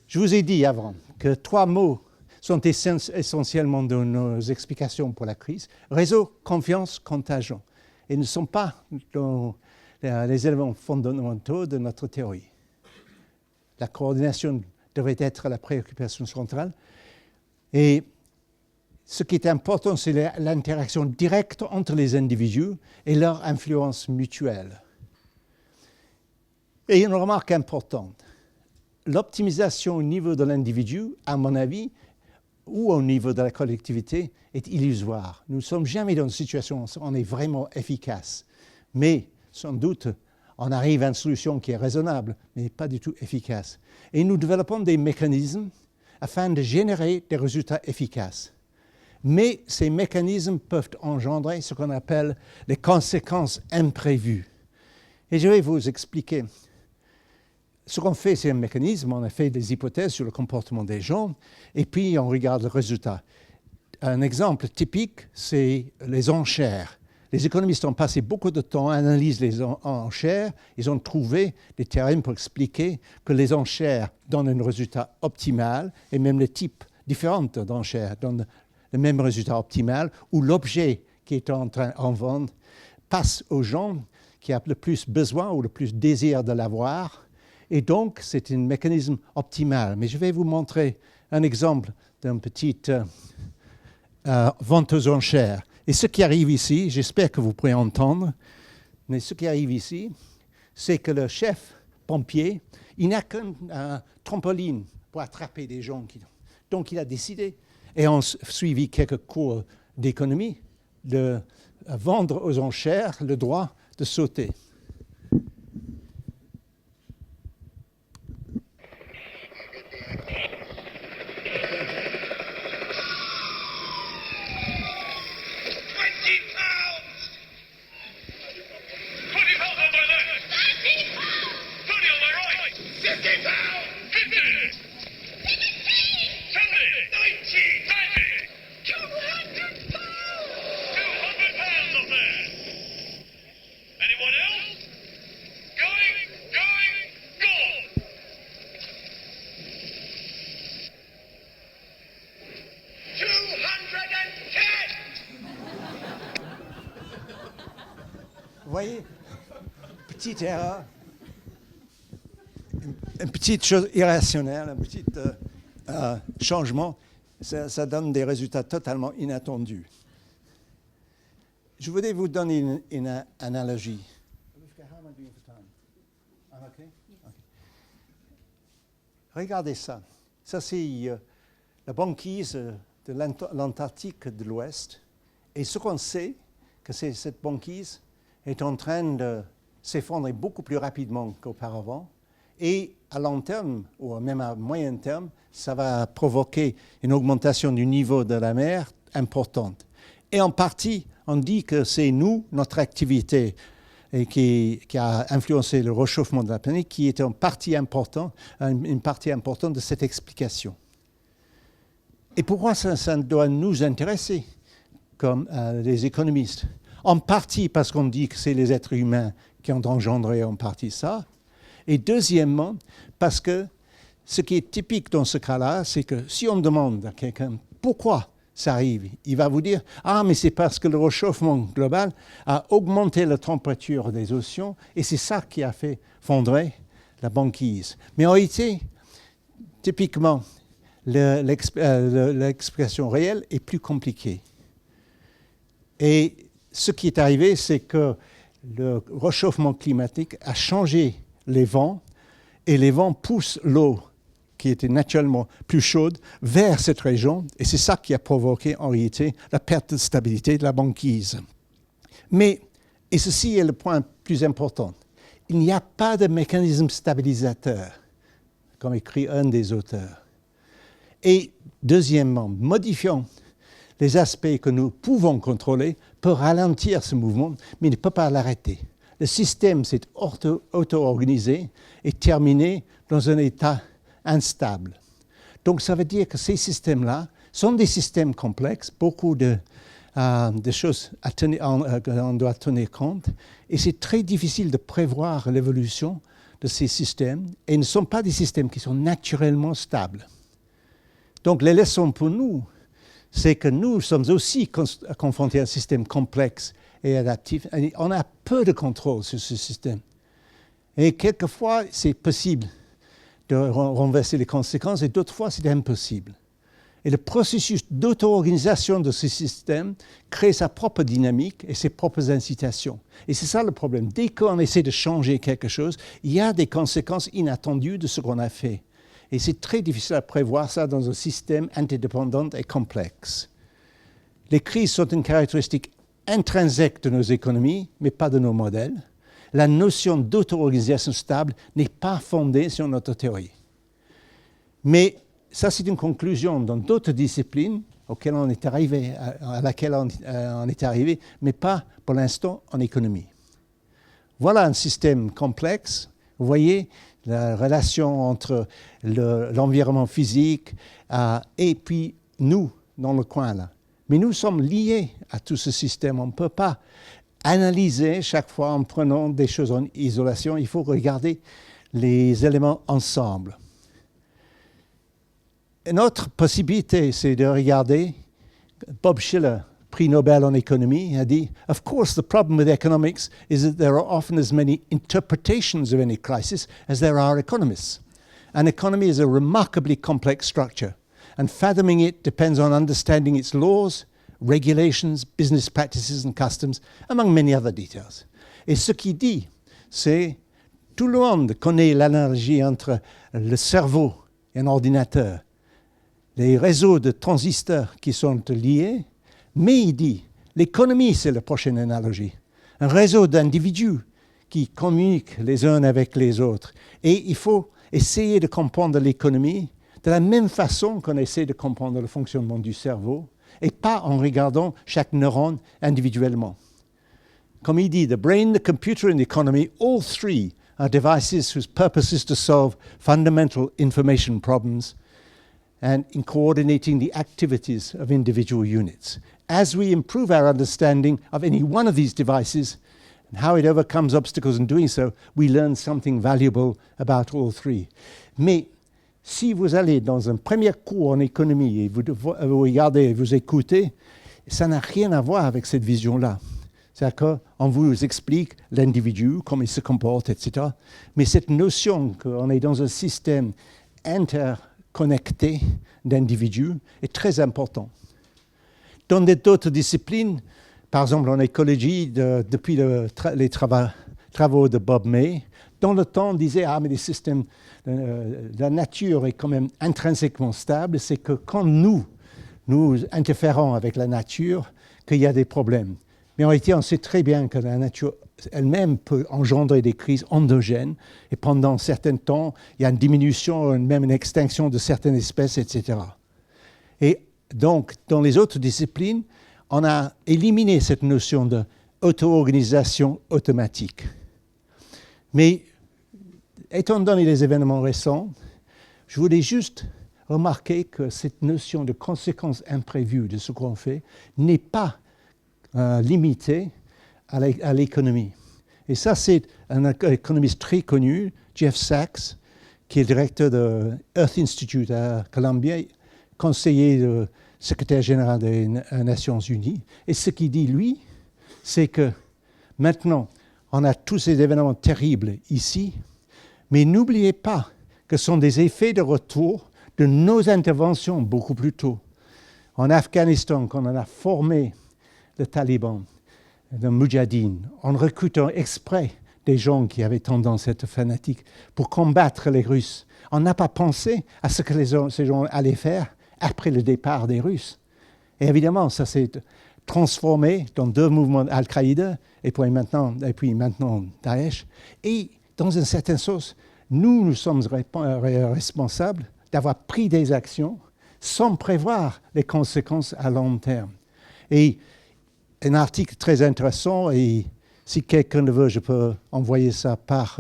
Je vous ai dit avant que 3 mots sont essentiellement dans nos explications pour la crise. Réseau, confiance, contagion. Et ne sont pas dans les éléments fondamentaux de notre théorie. La coordination devrait être la préoccupation centrale. Et ce qui est important, c'est l'interaction directe entre les individus et leur influence mutuelle. Et une remarque importante, l'optimisation au niveau de l'individu, à mon avis, ou au niveau de la collectivité, est illusoire. Nous ne sommes jamais dans une situation où on est vraiment efficace. Mais, sans doute, on arrive à une solution qui est raisonnable, mais pas du tout efficace. Et nous développons des mécanismes afin de générer des résultats efficaces. Mais ces mécanismes peuvent engendrer ce qu'on appelle les conséquences imprévues. Et je vais vous expliquer. Ce qu'on fait, c'est un mécanisme, on a fait des hypothèses sur le comportement des gens, et puis on regarde le résultat. Un exemple typique, c'est les enchères. Les économistes ont passé beaucoup de temps à analyser les enchères. Ils ont trouvé des théorèmes pour expliquer que les enchères donnent un résultat optimal et même les types différents d'enchères donnent le même résultat optimal où l'objet qui est en train de vendre passe aux gens qui ont le plus besoin ou le plus désir de l'avoir. Et donc, c'est un mécanisme optimal. Mais je vais vous montrer un exemple d'une petite vente aux enchères. Et ce qui arrive ici, j'espère que vous pourrez entendre, mais ce qui arrive ici, c'est que le chef pompier, il n'a qu'un trampoline pour attraper des gens. Donc, il a décidé, et on suivi quelques cours d'économie, de vendre aux enchères le droit de sauter. Vous voyez, petite erreur, une petite chose irrationnelle, un petit changement, ça donne des résultats totalement inattendus. Je voudrais vous donner une analogie. Regardez ça. Ça, c'est la banquise de l'Antarctique de l'Ouest. Et ce qu'on sait, que cette banquise est en train de s'effondrer beaucoup plus rapidement qu'auparavant. Et à long terme, ou même à moyen terme, ça va provoquer une augmentation du niveau de la mer importante. Et en partie, on dit que c'est nous, notre activité, et qui a influencé le réchauffement de la planète, qui est une partie importante de cette explication. Et pourquoi ça doit nous intéresser, comme les économistes? En partie parce qu'on dit que c'est les êtres humains qui ont engendré en partie ça. Et deuxièmement, parce que ce qui est typique dans ce cas-là, c'est que si on demande à quelqu'un pourquoi ça arrive, il va vous dire « Ah, mais c'est parce que le réchauffement global a augmenté la température des océans et c'est ça qui a fait fondrer la banquise. » Mais en réalité, typiquement, l'expression réelle est plus compliquée. Et ce qui est arrivé, c'est que le réchauffement climatique a changé les vents et les vents poussent l'eau qui était naturellement plus chaude vers cette région et c'est ça qui a provoqué en réalité la perte de stabilité de la banquise. Mais, et ceci est le point plus important, il n'y a pas de mécanisme stabilisateur, comme écrit un des auteurs. Et deuxièmement, modifiant les aspects que nous pouvons contrôler peut ralentir ce mouvement, mais ne peut pas l'arrêter. Le système s'est auto-organisé et terminé dans un état instable. Donc ça veut dire que ces systèmes-là sont des systèmes complexes, beaucoup de choses qu'on doit tenir compte, et c'est très difficile de prévoir l'évolution de ces systèmes, et ne sont pas des systèmes qui sont naturellement stables. Donc les leçons pour nous, c'est que nous sommes aussi confrontés à un système complexe et adaptif. Et on a peu de contrôle sur ce système. Et quelquefois, c'est possible de renverser les conséquences et d'autres fois, c'est impossible. Et le processus d'auto-organisation de ce système crée sa propre dynamique et ses propres incitations. Et c'est ça le problème. Dès qu'on essaie de changer quelque chose, il y a des conséquences inattendues de ce qu'on a fait. Et c'est très difficile à prévoir ça dans un système interdépendant et complexe. Les crises sont une caractéristique intrinsèque de nos économies, mais pas de nos modèles. La notion d'auto-organisation stable n'est pas fondée sur notre théorie. Mais ça, c'est une conclusion dans d'autres disciplines auxquelles on est arrivé, à laquelle on est arrivé, mais pas pour l'instant en économie. Voilà un système complexe. Vous voyez la relation entre l'environnement physique et puis nous, dans le coin là. Mais nous sommes liés à tout ce système. On ne peut pas analyser chaque fois en prenant des choses en isolation. Il faut regarder les éléments ensemble. Une autre possibilité, c'est de regarder, Bob Shiller, prix Nobel en économie, a dit, "Of course, the problem with economics is that there are often as many interpretations of any crisis as there are economists. An economy is a remarkably complex structure, and fathoming it depends on understanding its laws, regulations, business practices and customs, among many other details." Et ce qu'il dit, c'est tout le monde connaît l'analogie entre le cerveau et un ordinateur, les réseaux de transistors qui sont liés, mais il dit, l'économie, c'est la prochaine analogie. Un réseau d'individus qui communiquent les uns avec les autres. Et il faut essayer de comprendre l'économie de la même façon qu'on essaie de comprendre le fonctionnement du cerveau, et pas en regardant chaque neurone individuellement. Comme il dit, the brain, the computer and the economy, all three are devices whose purpose is to solve fundamental information problems and in coordinating the activities of individual units. As we improve our understanding of any one of these devices and how it overcomes obstacles in doing so, we learn something valuable about all three. Mais si vous allez dans un premier cours en économie et vous regardez et vous écoutez, ça n'a rien à voir avec cette vision-là. C'est-à-dire qu'on vous explique l'individu, comment il se comporte, etc. Mais cette notion qu'on est dans un système interconnecté d'individus est très importante. Dans d'autres disciplines, par exemple en écologie, depuis les travaux de Bob May, dans le temps, on disait « mais les systèmes, la nature est quand même intrinsèquement stable, c'est que quand nous interférons avec la nature, qu'il y a des problèmes. » Mais en réalité, on sait très bien que la nature elle-même peut engendrer des crises endogènes, et pendant un certain temps, il y a une diminution, même une extinction de certaines espèces, etc. Et donc, dans les autres disciplines, on a éliminé cette notion d'auto-organisation automatique. Mais, étant donné les événements récents, je voulais juste remarquer que cette notion de conséquences imprévues de ce qu'on fait n'est pas limitée à l'économie. Et ça, c'est un économiste très connu, Jeff Sachs, qui est directeur de Earth Institute à Columbia, conseiller secrétaire général des Nations Unies. Et ce qu'il dit, lui, c'est que maintenant, on a tous ces événements terribles ici, mais n'oubliez pas que ce sont des effets de retour de nos interventions beaucoup plus tôt. En Afghanistan, quand on a formé le Taliban, le Moudjahidine, en recrutant exprès des gens qui avaient tendance à être fanatiques pour combattre les Russes, on n'a pas pensé à ce que ces gens allaient faire après le départ des Russes. Et évidemment, ça s'est transformé dans deux mouvements Al-Qaïda et puis maintenant Daesh. Et dans une certaine sens, nous sommes responsables d'avoir pris des actions sans prévoir les conséquences à long terme. Et un article très intéressant, et si quelqu'un le veut, je peux envoyer ça par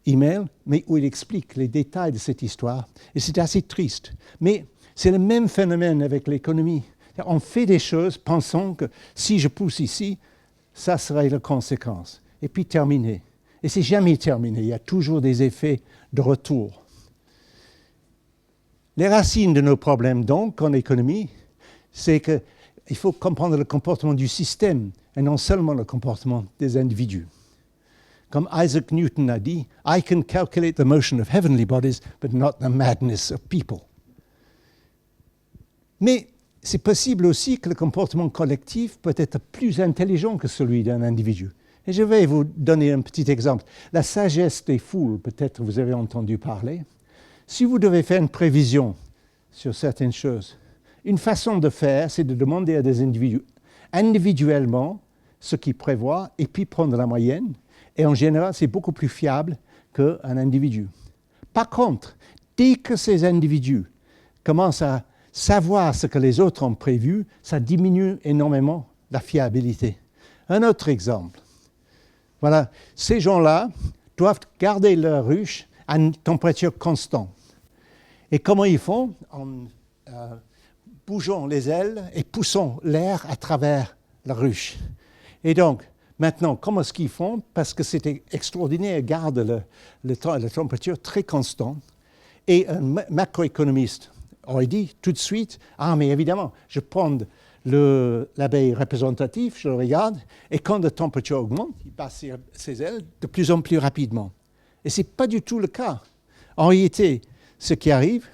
email, mais où il explique les détails de cette histoire. Et c'est assez triste. Mais c'est le même phénomène avec l'économie. On fait des choses pensant que si je pousse ici, ça serait la conséquence. Et puis terminé. Et c'est jamais terminé. Il y a toujours des effets de retour. Les racines de nos problèmes, donc, en économie, c'est qu'il faut comprendre le comportement du système et non seulement le comportement des individus. Comme Isaac Newton a dit, « I can calculate the motion of heavenly bodies, but not the madness of people. » Mais c'est possible aussi que le comportement collectif peut être plus intelligent que celui d'un individu. Et je vais vous donner un petit exemple. La sagesse des foules, peut-être vous avez entendu parler. Si vous devez faire une prévision sur certaines choses, une façon de faire, c'est de demander à des individus individuellement ce qu'ils prévoient et puis prendre la moyenne. Et en général, c'est beaucoup plus fiable qu'un individu. Par contre, dès que ces individus commencent à savoir ce que les autres ont prévu, ça diminue énormément la fiabilité. Un autre exemple. Voilà, ces gens-là doivent garder leur ruche à une température constante. Et comment ils font? En bougeant les ailes et poussant l'air à travers la ruche. Et donc, Maintenant, comment est-ce qu'ils font? Parce que c'était extraordinaire, ils gardent la température très constante. Et un macroéconomiste aurait dit tout de suite, ah mais évidemment, je prends l'abeille représentative, je le regarde, et quand la température augmente, il passe ses ailes de plus en plus rapidement. Et ce n'est pas du tout le cas. En réalité, ce qui arrive,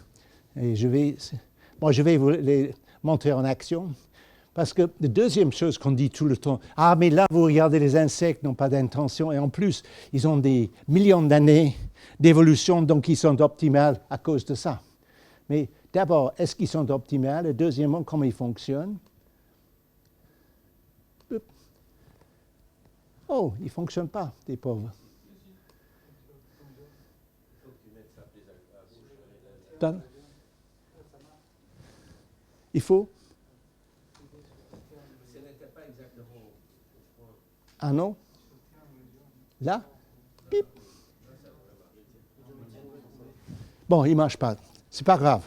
et je vais vous les montrer en action, parce que la deuxième chose qu'on dit tout le temps, ah mais là vous regardez les insectes n'ont pas d'intention, et en plus ils ont des millions d'années d'évolution, donc ils sont optimales à cause de ça. Mais d'abord, est-ce qu'ils sont optimales? Et deuxièmement, comment ils fonctionnent? Oh, ils ne fonctionnent pas, les pauvres. Il faut? Ah non? Là? Pip. Bon, il ne marche pas. Ce n'est pas grave.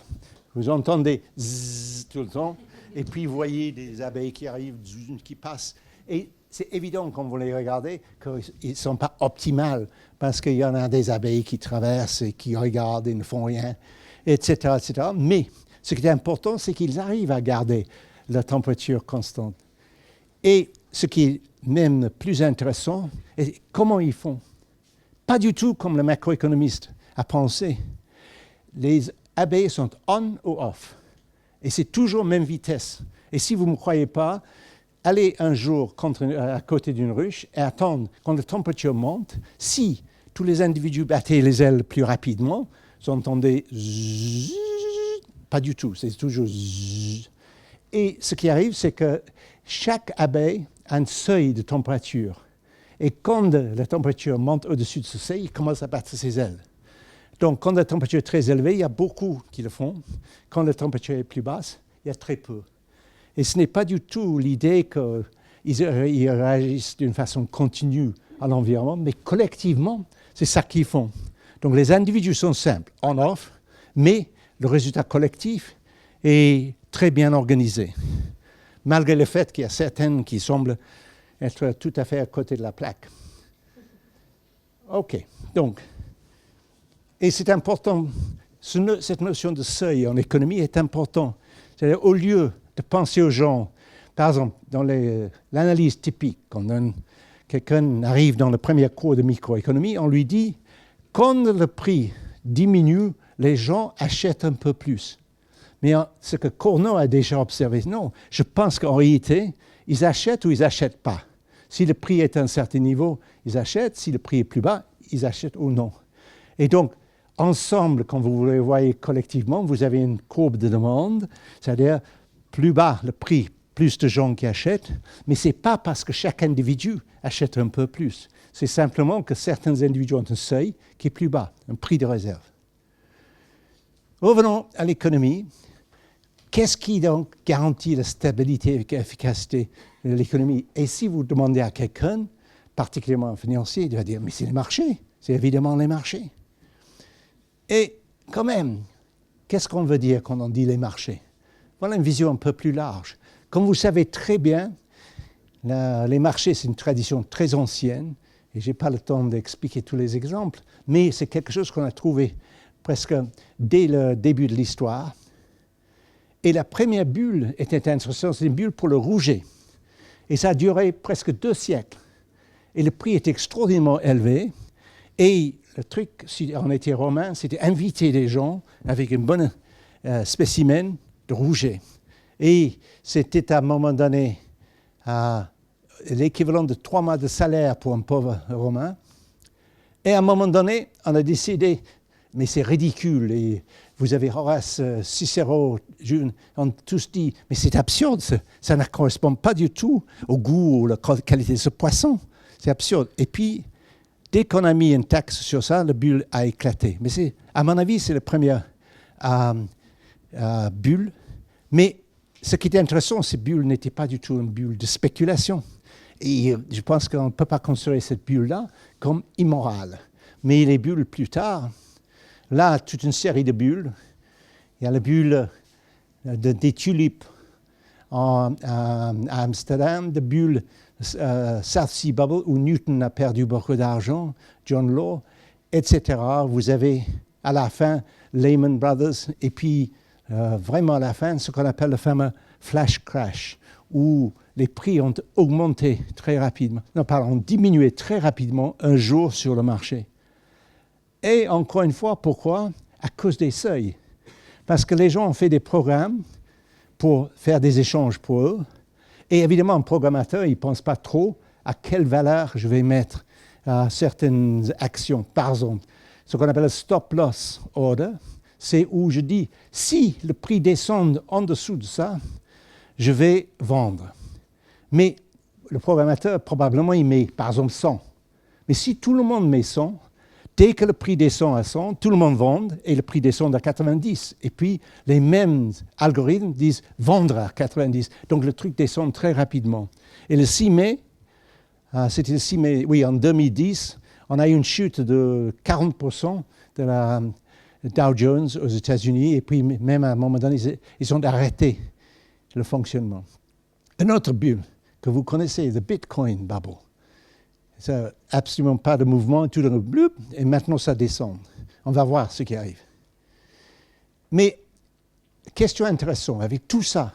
Vous entendez zzz tout le temps, et puis vous voyez des abeilles qui arrivent, qui passent. Et c'est évident, quand vous les regardez, qu'ils ne sont pas optimales, parce qu'il y en a des abeilles qui traversent et qui regardent et ne font rien, etc., etc. Mais ce qui est important, c'est qu'ils arrivent à garder la température constante. Et ce qui est même plus intéressant, est comment ils font. Pas du tout comme le macroéconomiste a pensé. Les abeilles sont on ou off. Et c'est toujours même vitesse. Et si vous ne me croyez pas, allez un jour à côté d'une ruche et attendre quand la température monte. Si tous les individus battaient les ailes plus rapidement, vous entendez zzz, pas du tout, c'est toujours zzz. Et ce qui arrive, c'est que chaque abeille a un seuil de température. Et quand la température monte au-dessus de ce seuil, il commence à battre ses ailes. Donc, quand la température est très élevée, il y a beaucoup qui le font. Quand la température est plus basse, il y a très peu. Et ce n'est pas du tout l'idée qu'ils réagissent d'une façon continue à l'environnement, mais collectivement, c'est ça qu'ils font. Donc, les individus sont simples, on-off, mais le résultat collectif est très bien organisé. Malgré le fait qu'il y a certaines qui semblent être tout à fait à côté de la plaque. OK, donc, et c'est important, cette notion de seuil en économie est importante. C'est-à-dire, au lieu de penser aux gens, par exemple, dans l'analyse typique, quand quelqu'un arrive dans le premier cours de microéconomie, on lui dit, quand le prix diminue, les gens achètent un peu plus. Mais ce que Cournot a déjà observé, non, je pense qu'en réalité, ils achètent ou ils n'achètent pas. Si le prix est à un certain niveau, ils achètent. Si le prix est plus bas, ils achètent ou non. Et donc, ensemble, quand vous les voyez collectivement, vous avez une courbe de demande, c'est-à-dire plus bas le prix, plus de gens qui achètent, mais ce n'est pas parce que chaque individu achète un peu plus. C'est simplement que certains individus ont un seuil qui est plus bas, un prix de réserve. Revenons à l'économie. Qu'est-ce qui donc garantit la stabilité et l'efficacité de l'économie? Et si vous demandez à quelqu'un, particulièrement un financier, il va dire, mais c'est les marchés, c'est évidemment les marchés. Et quand même, qu'est-ce qu'on veut dire quand on dit les marchés? Voilà une vision un peu plus large. Comme vous savez très bien, les marchés, c'est une tradition très ancienne, et je n'ai pas le temps d'expliquer tous les exemples, mais c'est quelque chose qu'on a trouvé presque dès le début de l'histoire. Et la première bulle était intéressante, c'est une bulle pour le rouget. Et ça a duré presque 2 siècles. Et le prix était extraordinairement élevé. Et le truc, si on était romain, c'était inviter les gens avec un bon spécimen de rouget. Et c'était à un moment donné l'équivalent de 3 mois de salaire pour un pauvre romain. Et à un moment donné, on a décidé, mais c'est ridicule. Et vous avez Horace, Cicéron, on tous dit, mais c'est absurde, ça ne correspond pas du tout au goût ou à la qualité de ce poisson. C'est absurde. Et puis, dès qu'on a mis une taxe sur ça, la bulle a éclaté. Mais à mon avis, c'est la première bulle. Mais ce qui était intéressant, cette bulle n'était pas du tout une bulle de spéculation. Et je pense qu'on ne peut pas considérer cette bulle-là comme immorale. Mais les bulles plus tard, là, toute une série de bulles. Il y a la bulle des tulipes à Amsterdam, de bulle South Sea Bubble, où Newton a perdu beaucoup d'argent, John Law, etc. Vous avez à la fin Lehman Brothers, et puis vraiment à la fin, ce qu'on appelle le fameux flash crash, où les prix ont augmenté très rapidement, ont diminué très rapidement un jour sur le marché. Et encore une fois, pourquoi? À cause des seuils. Parce que les gens ont fait des programmes pour faire des échanges pour eux. Et évidemment, un programmateur, il ne pense pas trop à quelle valeur je vais mettre à certaines actions. Par exemple, ce qu'on appelle le stop loss order, c'est où je dis, si le prix descend en dessous de ça, je vais vendre. Mais le programmateur, probablement, il met, par exemple, 100. Mais si tout le monde met 100, dès que le prix descend à 100, tout le monde vend et le prix descend à 90. Et puis, les mêmes algorithmes disent vendre à 90. Donc, le truc descend très rapidement. Et le 6 mai, c'était le 6 mai, oui, en 2010, on a eu une chute de 40% de la Dow Jones aux États-Unis. Et puis, même à un moment donné, ils ont arrêté le fonctionnement. Un autre bulle que vous connaissez, le Bitcoin bubble. Ça, absolument pas de mouvement, tout d'un coup, et maintenant ça descend. On va voir ce qui arrive. Mais, question intéressante, avec tout ça,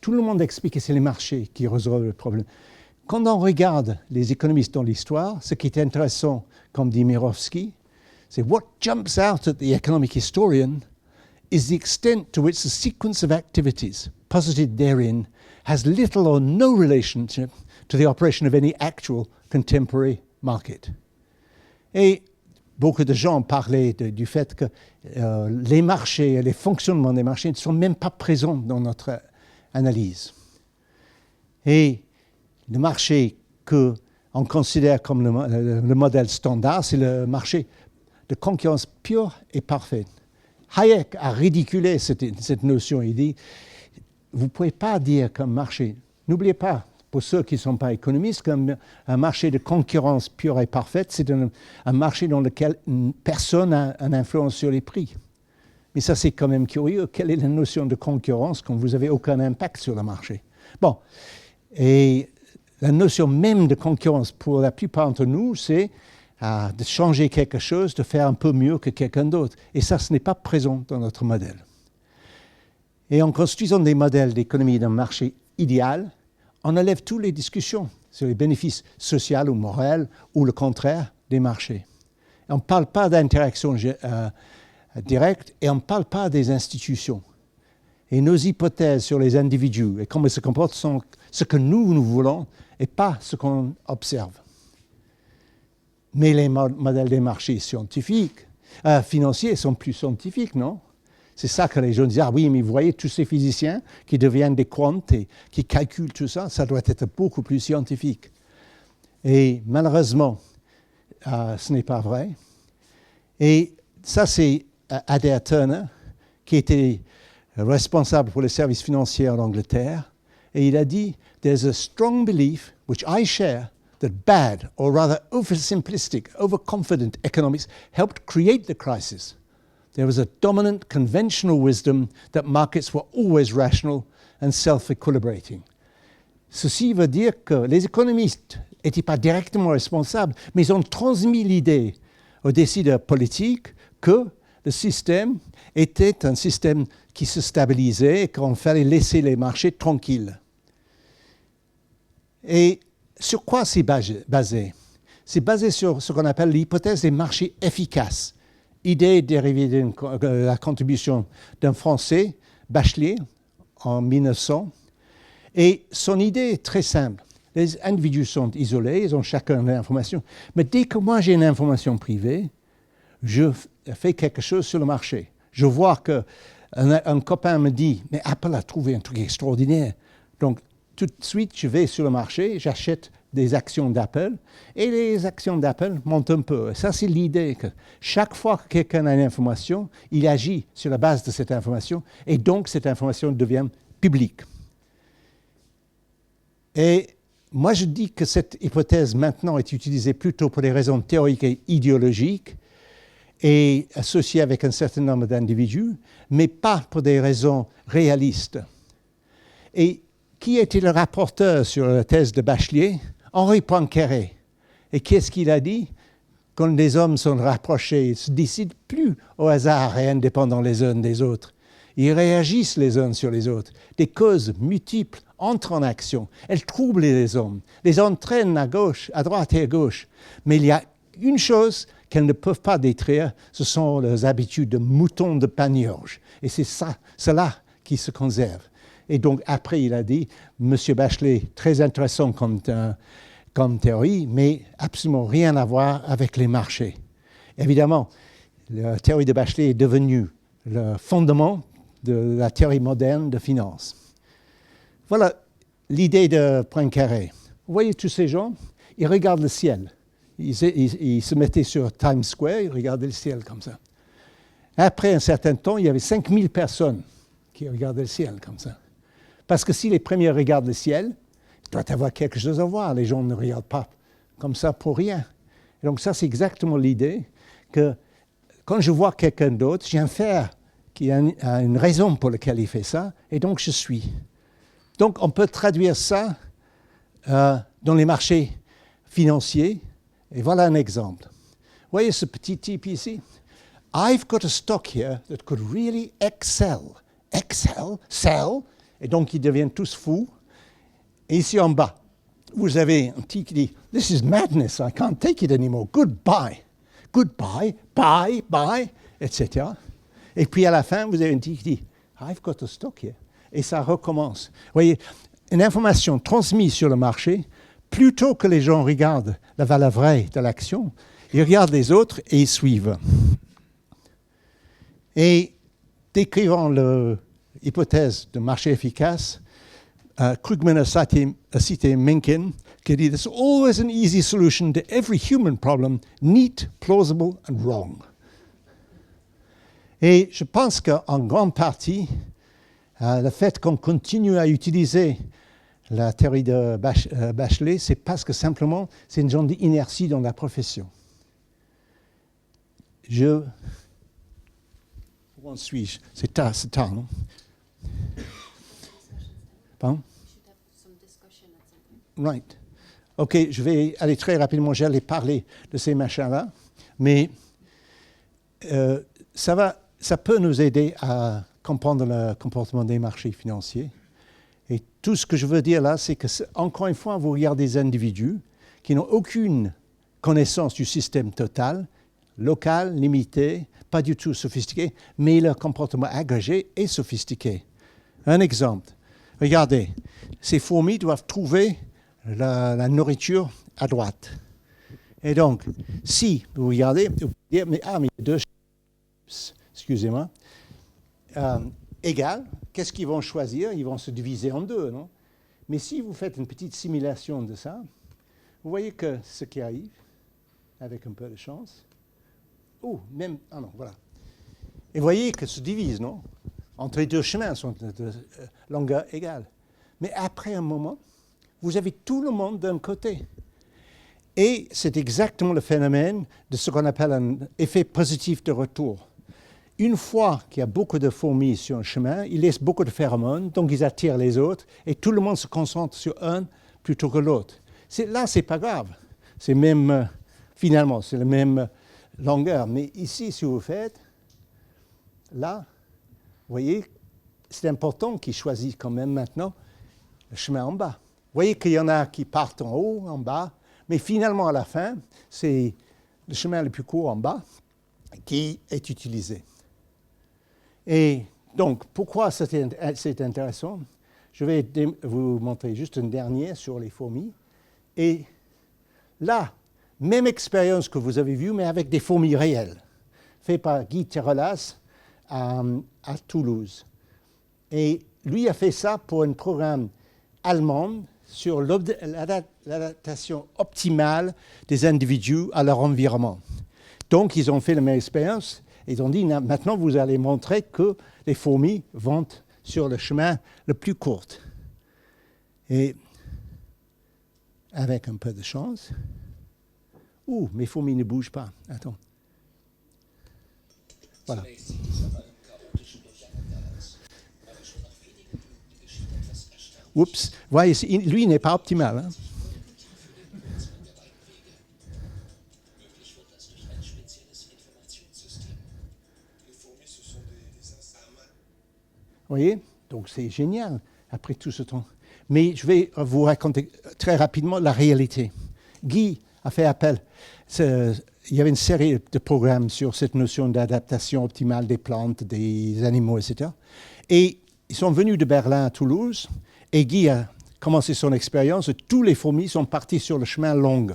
tout le monde explique que c'est les marchés qui résolvent le problème. Quand on regarde les économistes dans l'histoire, ce qui est intéressant, comme dit Mirovsky, c'est what jumps out at the economic historian is the extent to which the sequence of activities posited therein has little or no relationship to the operation of any actual contemporary market. Et beaucoup de gens parlaient du fait que les marchés, les fonctionnements des marchés ne sont même pas présents dans notre analyse. Et le marché qu'on considère comme le modèle standard, c'est le marché de concurrence pure et parfaite. Hayek a ridiculé cette notion. Il dit, vous ne pouvez pas dire qu'un marché, n'oubliez pas, pour ceux qui ne sont pas économistes, qu'un marché de concurrence pure et parfaite, c'est un marché dans lequel personne n'a une influence sur les prix. Mais ça, c'est quand même curieux. Quelle est la notion de concurrence quand vous n'avez aucun impact sur le marché? Bon, et la notion même de concurrence pour la plupart d'entre nous, c'est de changer quelque chose, de faire un peu mieux que quelqu'un d'autre. Et ça, ce n'est pas présent dans notre modèle. Et en construisant des modèles d'économie d'un marché idéal, on enlève toutes les discussions sur les bénéfices sociaux ou moraux ou le contraire des marchés. On ne parle pas d'interaction directe et on ne parle pas des institutions. Et nos hypothèses sur les individus et comment ils se comportent sont ce que nous voulons et pas ce qu'on observe. Mais les modèles des marchés scientifiques, financiers sont plus scientifiques, non? C'est ça que les gens disent, ah oui, mais vous voyez, tous ces physiciens qui deviennent des quantes et qui calculent tout ça, ça doit être beaucoup plus scientifique. Et malheureusement, ce n'est pas vrai. Et ça, c'est Adair Turner, qui était responsable pour les services financiers en Angleterre. Et il a dit, there's a strong belief, which I share, that bad, or rather oversimplistic, overconfident economics helped create the crisis. There was a dominant conventional wisdom that markets were always rational and self-equilibrating. Ceci veut dire que les économistes n'étaient pas directement responsables, mais ils ont transmis l'idée aux décideurs politiques que le système était un système qui se stabilisait et qu'il fallait laisser les marchés tranquilles. Et sur quoi c'est basé? C'est basé sur ce qu'on appelle l'hypothèse des marchés efficaces. Idée dérivée de la contribution d'un Français, Bachelier, en 1900. Et son idée est très simple. Les individus sont isolés, ils ont chacun l'information. Mais dès que moi j'ai une information privée, je fais quelque chose sur le marché. Je vois qu'un copain me dit « Mais Apple a trouvé un truc extraordinaire. » Donc, tout de suite, je vais sur le marché, j'achète des actions d'Apple, et les actions d'Apple montent un peu. Et ça, c'est l'idée que chaque fois que quelqu'un a une information, il agit sur la base de cette information, et donc cette information devient publique. Et moi, je dis que cette hypothèse maintenant est utilisée plutôt pour des raisons théoriques et idéologiques, et associée avec un certain nombre d'individus, mais pas pour des raisons réalistes. Et qui était le rapporteur sur la thèse de Bachelier? Henri Poincaré. Et qu'est-ce qu'il a dit? Quand les hommes sont rapprochés, ils ne se décident plus au hasard et indépendants les uns des autres. Ils réagissent les uns sur les autres. Des causes multiples entrent en action. Elles troublent les hommes, les entraînent à gauche, à droite et à gauche. Mais il y a une chose qu'elles ne peuvent pas détruire, ce sont leurs habitudes de moutons de panurge. Et c'est ça, cela qui se conserve. Et donc après, il a dit, M. Bachelet, très intéressant comme théorie, mais absolument rien à voir avec les marchés. Évidemment, la théorie de Bachelet est devenue le fondement de la théorie moderne de finance. Voilà l'idée de Poincaré. Vous voyez tous ces gens, ils regardent le ciel. Ils se mettaient sur Times Square, ils regardaient le ciel comme ça. Après un certain temps, il y avait 5000 personnes qui regardaient le ciel comme ça. Parce que si les premiers regardent le ciel, il doit y avoir quelque chose à voir. Les gens ne regardent pas comme ça pour rien. Et donc ça, c'est exactement l'idée que quand je vois quelqu'un d'autre, j'infère qu'il a une raison pour laquelle il fait ça, et donc je suis. Donc on peut traduire ça dans les marchés financiers. Et voilà un exemple. Vous voyez ce petit type ici? I've got a stock here that could really excel. Excel, sell, et donc ils deviennent tous fous. Et ici en bas, vous avez un petit qui dit, this is madness, I can't take it anymore, goodbye. Goodbye, bye, bye, etc. Et puis à la fin, vous avez un petit qui dit, I've got a stock here. Et ça recommence. Vous voyez, une information transmise sur le marché, plutôt que les gens regardent la valeur vraie de l'action, ils regardent les autres et ils suivent. Et décrivant l'hypothèse de marché efficace, Krugman a cité Mencken qui dit there's always an easy solution to every human problem, neat, plausible and wrong. Et je pense qu'en grande partie, le fait qu'on continue à utiliser la théorie de Bachelet, c'est parce que simplement, c'est une genre d'inertie dans la profession. Où en suis-je? C'est tard, non? Pardon? Right. OK, je vais aller très rapidement. J'allais parler de ces machins-là, mais ça peut nous aider à comprendre le comportement des marchés financiers. Et tout ce que je veux dire là, c'est que, encore une fois, vous regardez des individus qui n'ont aucune connaissance du système total, local, limité, pas du tout sophistiqué, mais leur comportement agrégé est sophistiqué. Un exemple. Regardez, ces fourmis doivent trouver la nourriture à droite. Et donc, si vous regardez, vous pouvez dire, mais il y a deux chips, excusez-moi, égales, qu'est-ce qu'ils vont choisir? Ils vont se diviser en deux, non? Mais si vous faites une petite simulation de ça, vous voyez que ce qui arrive, avec un peu de chance, voilà. Et vous voyez que se divise, non? Entre les deux chemins sont de longueur égale. Mais après un moment, vous avez tout le monde d'un côté. Et c'est exactement le phénomène de ce qu'on appelle un effet positif de retour. Une fois qu'il y a beaucoup de fourmis sur un chemin, ils laissent beaucoup de phéromones, donc ils attirent les autres, et tout le monde se concentre sur un plutôt que l'autre. Là, c'est pas grave. C'est même, finalement, c'est la même longueur. Mais ici, si vous faites, là, vous voyez, c'est important qu'ils choisissent quand même maintenant le chemin en bas. Vous voyez qu'il y en a qui partent en haut, en bas, mais finalement, à la fin, c'est le chemin le plus court en bas qui est utilisé. Et donc, pourquoi c'est intéressant? Je vais vous montrer juste un dernier sur les fourmis. Et là, même expérience que vous avez vue, mais avec des fourmis réelles, fait par Guy Terrelas à Toulouse. Et lui a fait ça pour un programme allemand sur l'adaptation optimale des individus à leur environnement. Donc, ils ont fait la même expérience. Ils ont dit, maintenant, vous allez montrer que les fourmis vont sur le chemin le plus court. Et avec un peu de chance... mes fourmis ne bougent pas. Attends. Voilà. Oups, voyez, lui, il n'est pas optimal. Hein. Vous voyez? Donc c'est génial, après tout ce temps. Mais je vais vous raconter très rapidement la réalité. Guy a fait appel. Il y avait une série de programmes sur cette notion d'adaptation optimale des plantes, des animaux, etc. Et ils sont venus de Berlin à Toulouse, et Guy a commencé son expérience. Tous les fourmis sont partis sur le chemin long.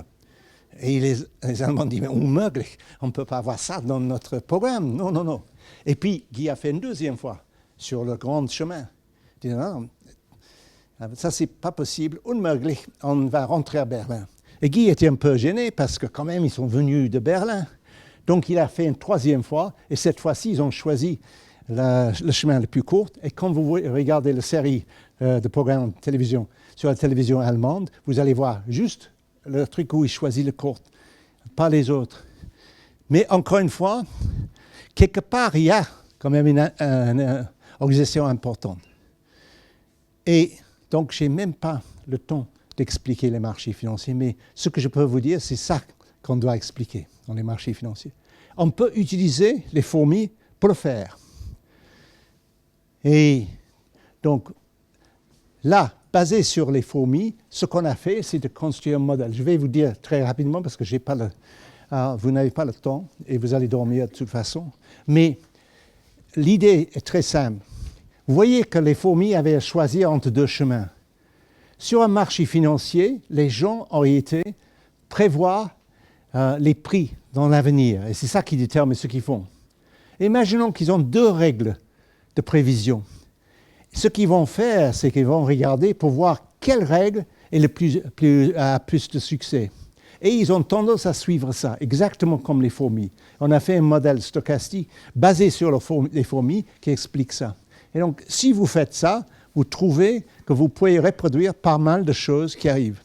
Et les Allemands disent, mais on ne peut pas avoir ça dans notre programme. Non, non, non. Et puis Guy a fait une deuxième fois sur le grand chemin. Il dit, non, ça c'est pas possible, unmöglich, on va rentrer à Berlin. Et Guy était un peu gêné parce que quand même ils sont venus de Berlin. Donc il a fait une troisième fois, et cette fois-ci ils ont choisi le chemin le plus court. Et quand vous regardez la série de programmes de télévision sur la télévision allemande, vous allez voir juste le truc où il choisit le court, pas les autres. Mais encore une fois, quelque part il y a quand même une organisation importante. Et donc, je n'ai même pas le temps d'expliquer les marchés financiers, mais ce que je peux vous dire, c'est ça qu'on doit expliquer dans les marchés financiers. On peut utiliser les fourmis pour le faire. Et donc, là, basé sur les fourmis, ce qu'on a fait, c'est de construire un modèle. Je vais vous dire très rapidement, parce que vous n'avez pas le temps, et vous allez dormir de toute façon, mais l'idée est très simple. Vous voyez que les fourmis avaient à choisir entre deux chemins. Sur un marché financier, les gens ont été prévoir les prix dans l'avenir. Et c'est ça qui détermine ce qu'ils font. Imaginons qu'ils ont deux règles de prévision. Ce qu'ils vont faire, c'est qu'ils vont regarder pour voir quelle règle est a plus de succès. Et ils ont tendance à suivre ça, exactement comme les fourmis. On a fait un modèle stochastique basé sur les fourmis qui explique ça. Et donc, si vous faites ça, vous trouvez que vous pouvez reproduire pas mal de choses qui arrivent.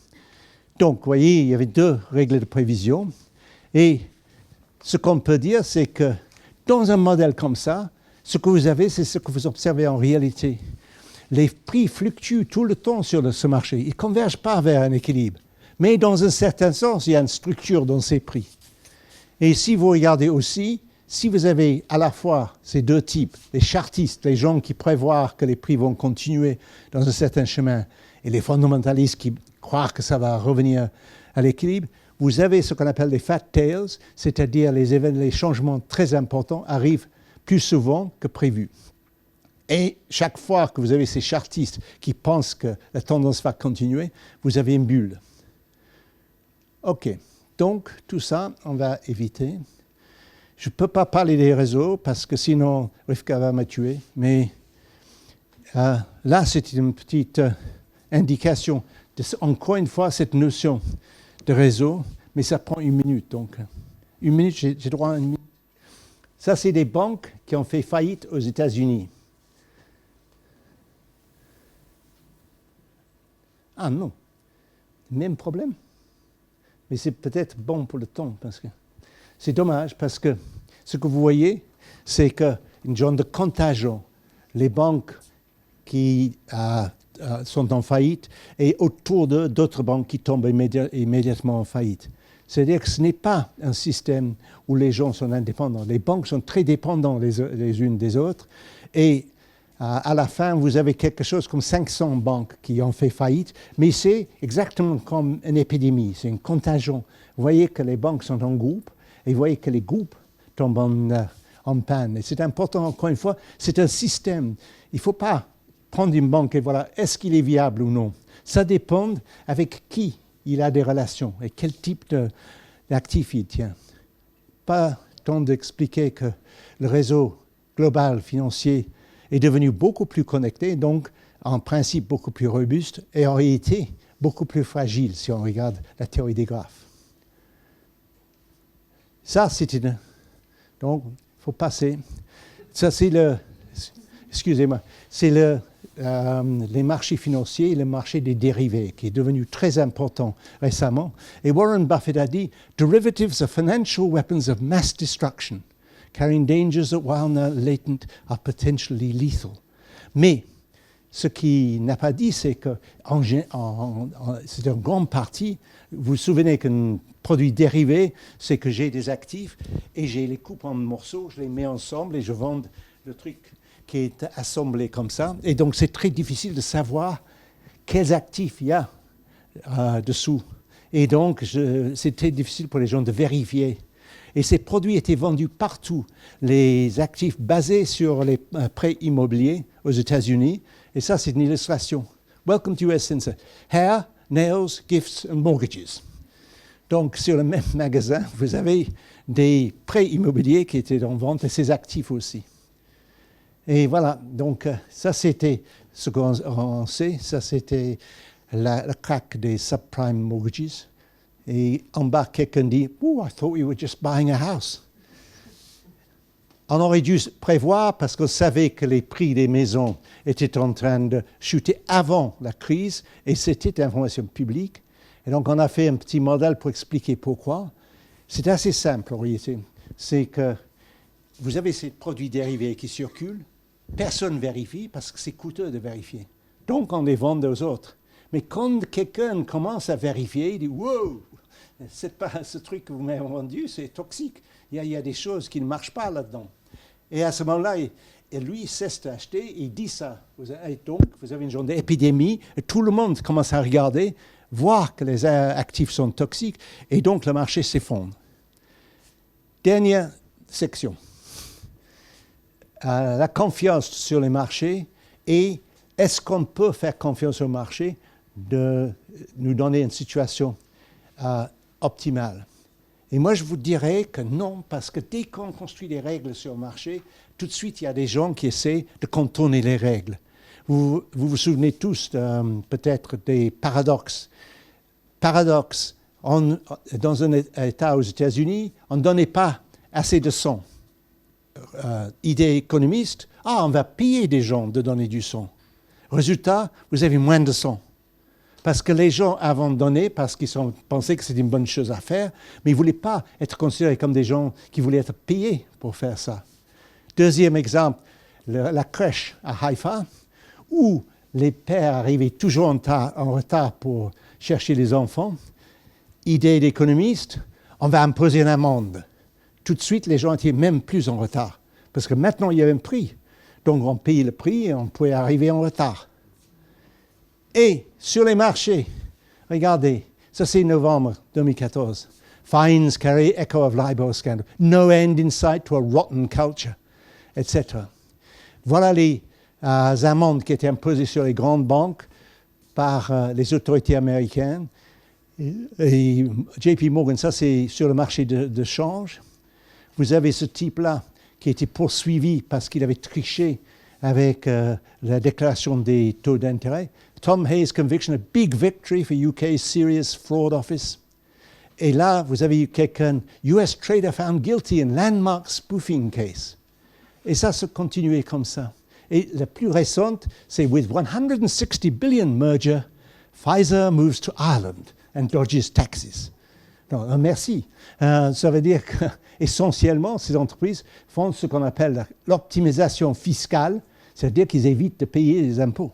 Donc, vous voyez, il y avait deux règles de prévision. Et ce qu'on peut dire, c'est que dans un modèle comme ça, ce que vous avez, c'est ce que vous observez en réalité. Les prix fluctuent tout le temps sur ce marché. Ils ne convergent pas vers un équilibre. Mais dans un certain sens, il y a une structure dans ces prix. Et si vous regardez aussi, si vous avez à la fois ces deux types, les chartistes, les gens qui prévoient que les prix vont continuer dans un certain chemin, et les fondamentalistes qui croient que ça va revenir à l'équilibre, vous avez ce qu'on appelle les fat tails, c'est-à-dire les changements très importants arrivent plus souvent que prévu. Et chaque fois que vous avez ces chartistes qui pensent que la tendance va continuer, vous avez une bulle. OK, donc tout ça, on va éviter. Je ne peux pas parler des réseaux parce que sinon Rivka va me tuer, mais là c'est une petite indication de, encore une fois, cette notion de réseau, mais ça prend une minute. Donc, une minute, j'ai droit à une minute. Ça, c'est des banques qui ont fait faillite aux États-Unis. Ah non, même problème. Mais c'est peut-être bon pour le temps, parce que c'est dommage, parce que ce que vous voyez, c'est qu'une genre de contagion. Les banques qui sont en faillite et autour d'eux, d'autres banques qui tombent immédiatement en faillite. C'est-à-dire que ce n'est pas un système où les gens sont indépendants. Les banques sont très dépendantes les unes des autres. Et à la fin, vous avez quelque chose comme 500 banques qui ont fait faillite. Mais c'est exactement comme une épidémie. C'est une contagion. Vous voyez que les banques sont en groupe et vous voyez que les groupes tombent en panne. Et c'est important, encore une fois, c'est un système. Il ne faut pas prendre une banque et voilà, est-ce qu'il est viable ou non? Ça dépend avec qui il a des relations et quel type d'actifs il tient. Pas temps d'expliquer que le réseau global financier est devenu beaucoup plus connecté, donc en principe beaucoup plus robuste et en réalité beaucoup plus fragile si on regarde la théorie des graphes. Ça, c'est une... Donc, il faut passer. Ça, c'est le... Excusez-moi. C'est les marchés financiers et le marché des dérivés, qui est devenu très important récemment. Et Warren Buffett a dit « Derivatives are financial weapons of mass destruction, carrying dangers that, while not latent, are potentially lethal. » Mais ce qu'il n'a pas dit, c'est que c'est une grande partie. Vous vous souvenez qu'un produit dérivé, c'est que j'ai des actifs et j'ai les coupes en morceaux, je les mets ensemble et je vends le truc qui est assemblé comme ça. Et donc, c'est très difficile de savoir quels actifs il y a dessous. Et donc, c'était difficile pour les gens de vérifier. Et ces produits étaient vendus partout. Les actifs basés sur les prêts immobiliers aux États-Unis. Et ça, c'est une illustration. Welcome to US Center. Hair, nails, gifts and mortgages. Donc, sur le même magasin, vous avez des prêts immobiliers qui étaient en vente et ces actifs aussi. Et voilà, donc ça, c'était ce qu'on sait. Ça, c'était le crack des subprime mortgages. Et en bas, quelqu'un dit « Oh, I thought we were just buying a house ». On aurait dû prévoir parce qu'on savait que les prix des maisons étaient en train de chuter avant la crise et c'était information publique. Et donc, on a fait un petit modèle pour expliquer pourquoi. C'est assez simple en réalité. C'est que vous avez ces produits dérivés qui circulent, personne ne vérifie parce que c'est coûteux de vérifier. Donc, on les vend aux autres. Mais quand quelqu'un commence à vérifier, il dit « Wow, c'est pas ce truc que vous m'avez vendu, c'est toxique. Il y a des choses qui ne marchent pas là-dedans. » Et à ce moment-là, lui cesse d'acheter et il dit ça. Et donc, vous avez une journée d'épidémie et tout le monde commence à regarder, voir que les actifs sont toxiques et donc le marché s'effondre. Dernière section. La confiance sur les marchés et est-ce qu'on peut faire confiance au marché de nous donner une situation optimale. Et moi, je vous dirais que non, parce que dès qu'on construit des règles sur le marché, tout de suite, il y a des gens qui essaient de contourner les règles. Vous vous souvenez tous peut-être des paradoxes. Paradoxe, dans un État aux États-Unis, on ne donnait pas assez de sang. Idée économiste, on va payer des gens de donner du sang. Résultat, vous avez moins de sang. Parce que les gens avant donné, parce qu'ils pensaient que c'était une bonne chose à faire, mais ils ne voulaient pas être considérés comme des gens qui voulaient être payés pour faire ça. Deuxième exemple, la crèche à Haïfa, où les pères arrivaient toujours en retard pour chercher les enfants. Idée d'économiste, on va imposer une amende. Tout de suite, les gens étaient même plus en retard, parce que maintenant, il y avait un prix. Donc, on payait le prix et on pouvait arriver en retard. Et sur les marchés, regardez, ça c'est novembre 2014. Fines carry echo of LIBOR scandal. No end in sight to a rotten culture, etc. Voilà les amendes qui étaient imposées sur les grandes banques par les autorités américaines. Et JP Morgan, ça c'est sur le marché de change. Vous avez ce type-là qui a été poursuivi parce qu'il avait triché avec la déclaration des taux d'intérêt. Tom Hayes' conviction, a big victory for UK's serious fraud office. Et là, vous avez eu quelqu'un, US trader found guilty in landmark spoofing case. Et ça se continuait comme ça. Et la plus récente, c'est with 160 billion merger, Pfizer moves to Ireland and dodges taxes. Non, merci. Ça veut dire qu'essentiellement, ces entreprises font ce qu'on appelle l'optimisation fiscale, c'est-à-dire qu'ils évitent de payer les impôts.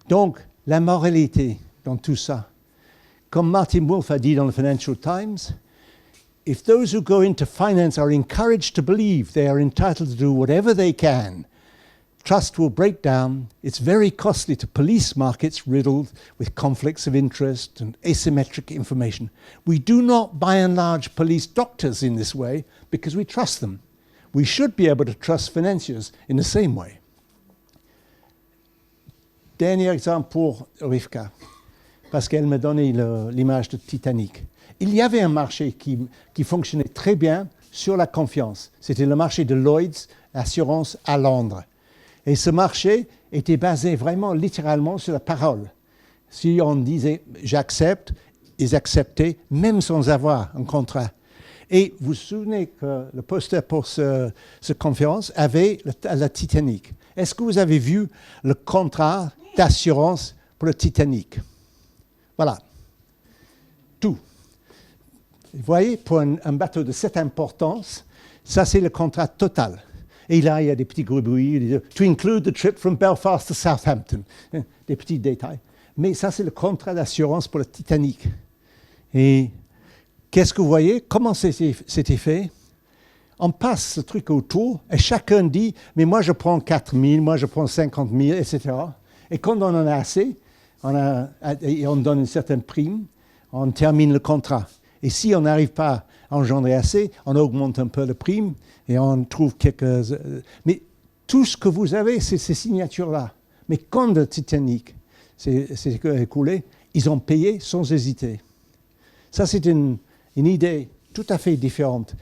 Donc, la moralité dans tout ça, comme Martin Wolf a dit dans le Financial Times, if those who go into finance are encouraged to believe they are entitled to do whatever they can, trust will break down. It's very costly to police markets riddled with conflicts of interest and asymmetric information. We do not, by and large, police doctors in this way because we trust them. We should be able to trust financiers in the same way. Dernier exemple pour Rivka, parce qu'elle me donnait l'image de Titanic. Il y avait un marché qui fonctionnait très bien sur la confiance. C'était le marché de Lloyd's Assurance à Londres. Et ce marché était basé vraiment littéralement sur la parole. Si on disait « j'accepte », ils acceptaient même sans avoir un contrat. Et vous vous souvenez que le poster pour cette conférence avait la Titanic. Est-ce que vous avez vu le contrat d'assurance pour le Titanic? Voilà. Tout. Vous voyez, pour un bateau de cette importance, ça c'est le contrat total. Et là, il y a des petits gribouillis, to include the trip from Belfast to Southampton. Des petits détails. Mais ça, c'est le contrat d'assurance pour le Titanic. Et qu'est-ce que vous voyez? Comment c'était fait? On passe ce truc autour et chacun dit, mais moi je prends 4 000, moi je prends 50 000, etc. Et quand on en a assez, on donne une certaine prime, on termine le contrat. Et si on n'arrive pas à engendrer assez, on augmente un peu la prime et on trouve quelques... Mais tout ce que vous avez, c'est ces signatures-là. Mais quand le Titanic s'est écoulé, ils ont payé sans hésiter. Ça, c'est une idée tout à fait différente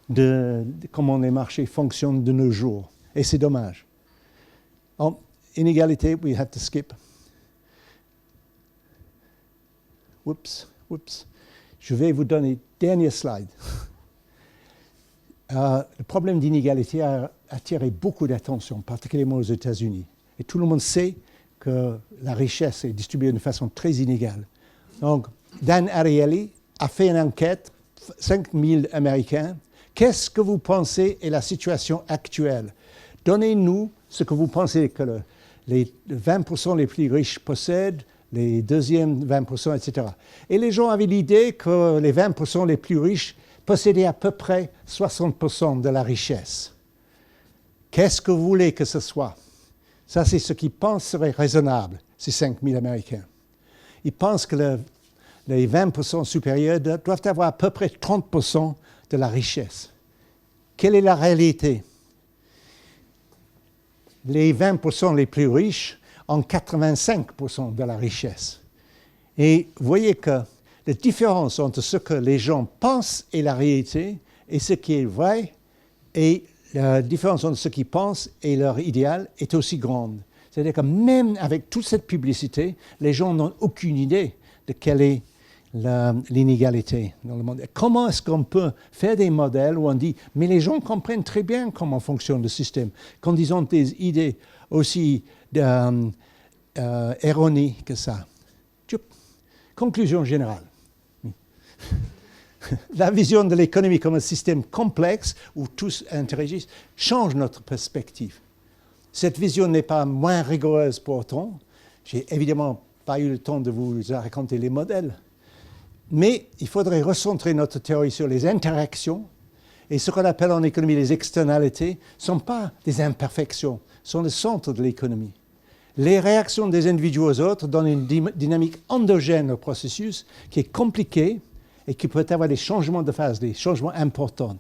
de comment les marchés fonctionnent de nos jours. Et c'est dommage. En inégalité, we had to skip. Oups. Je vais vous donner dernier slide. Le problème d'inégalité a attiré beaucoup d'attention, particulièrement aux États-Unis. Et tout le monde sait que la richesse est distribuée d'une façon très inégale. Donc, Dan Ariely a fait une enquête, 5000 Américains. Qu'est-ce que vous pensez est la situation actuelle? Donnez-nous ce que vous pensez que les 20% les plus riches possèdent, les deuxièmes 20%, etc. Et les gens avaient l'idée que les 20% les plus riches possédaient à peu près 60% de la richesse. Qu'est-ce que vous voulez que ce soit? Ça, c'est ce qu'ils pensent serait raisonnable, ces 5000 Américains. Ils pensent que les 20% supérieurs doivent avoir à peu près 30% de la richesse. Quelle est la réalité? Les 20% les plus riches ont 85% de la richesse. Et vous voyez que la différence entre ce que les gens pensent et la réalité, et ce qui est vrai, et la différence entre ce qu'ils pensent et leur idéal est aussi grande. C'est-à-dire que même avec toute cette publicité, les gens n'ont aucune idée de quelle est l'inégalité dans le monde. Comment est-ce qu'on peut faire des modèles où on dit « mais les gens comprennent très bien comment fonctionne le système ». Quand ils ont des idées aussi erronées que ça. Conclusion générale. La vision de l'économie comme un système complexe où tous interagissent change notre perspective. Cette vision n'est pas moins rigoureuse pour autant. J'ai évidemment pas eu le temps de vous raconter les modèles. Mais il faudrait recentrer notre théorie sur les interactions et ce qu'on appelle en économie les externalités ne sont pas des imperfections, sont le centre de l'économie. Les réactions des individus aux autres donnent une dynamique endogène au processus qui est compliquée et qui peut avoir des changements de phase, des changements importants.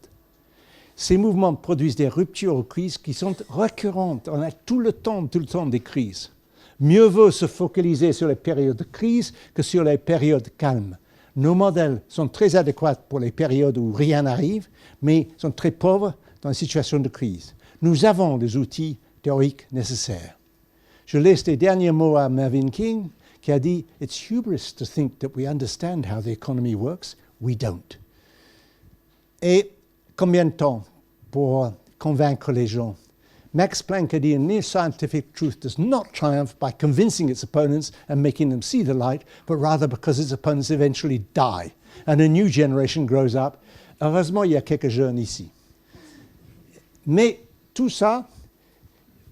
Ces mouvements produisent des ruptures aux crises qui sont récurrentes. On a tout le temps des crises. Mieux vaut se focaliser sur les périodes de crise que sur les périodes calmes. Nos modèles sont très adéquats pour les périodes où rien n'arrive, mais sont très pauvres dans les situations de crise. Nous avons les outils théoriques nécessaires. Je laisse les derniers mots à Mervyn King, qui a dit « It's hubris to think that we understand how the economy works. We don't. » Et combien de temps pour convaincre les gens? Max Planck a dit « A near scientific truth does not triumph by convincing its opponents and making them see the light, but rather because its opponents eventually die, and a new generation grows up. » Heureusement, il y a quelques jeunes ici. Mais tout ça,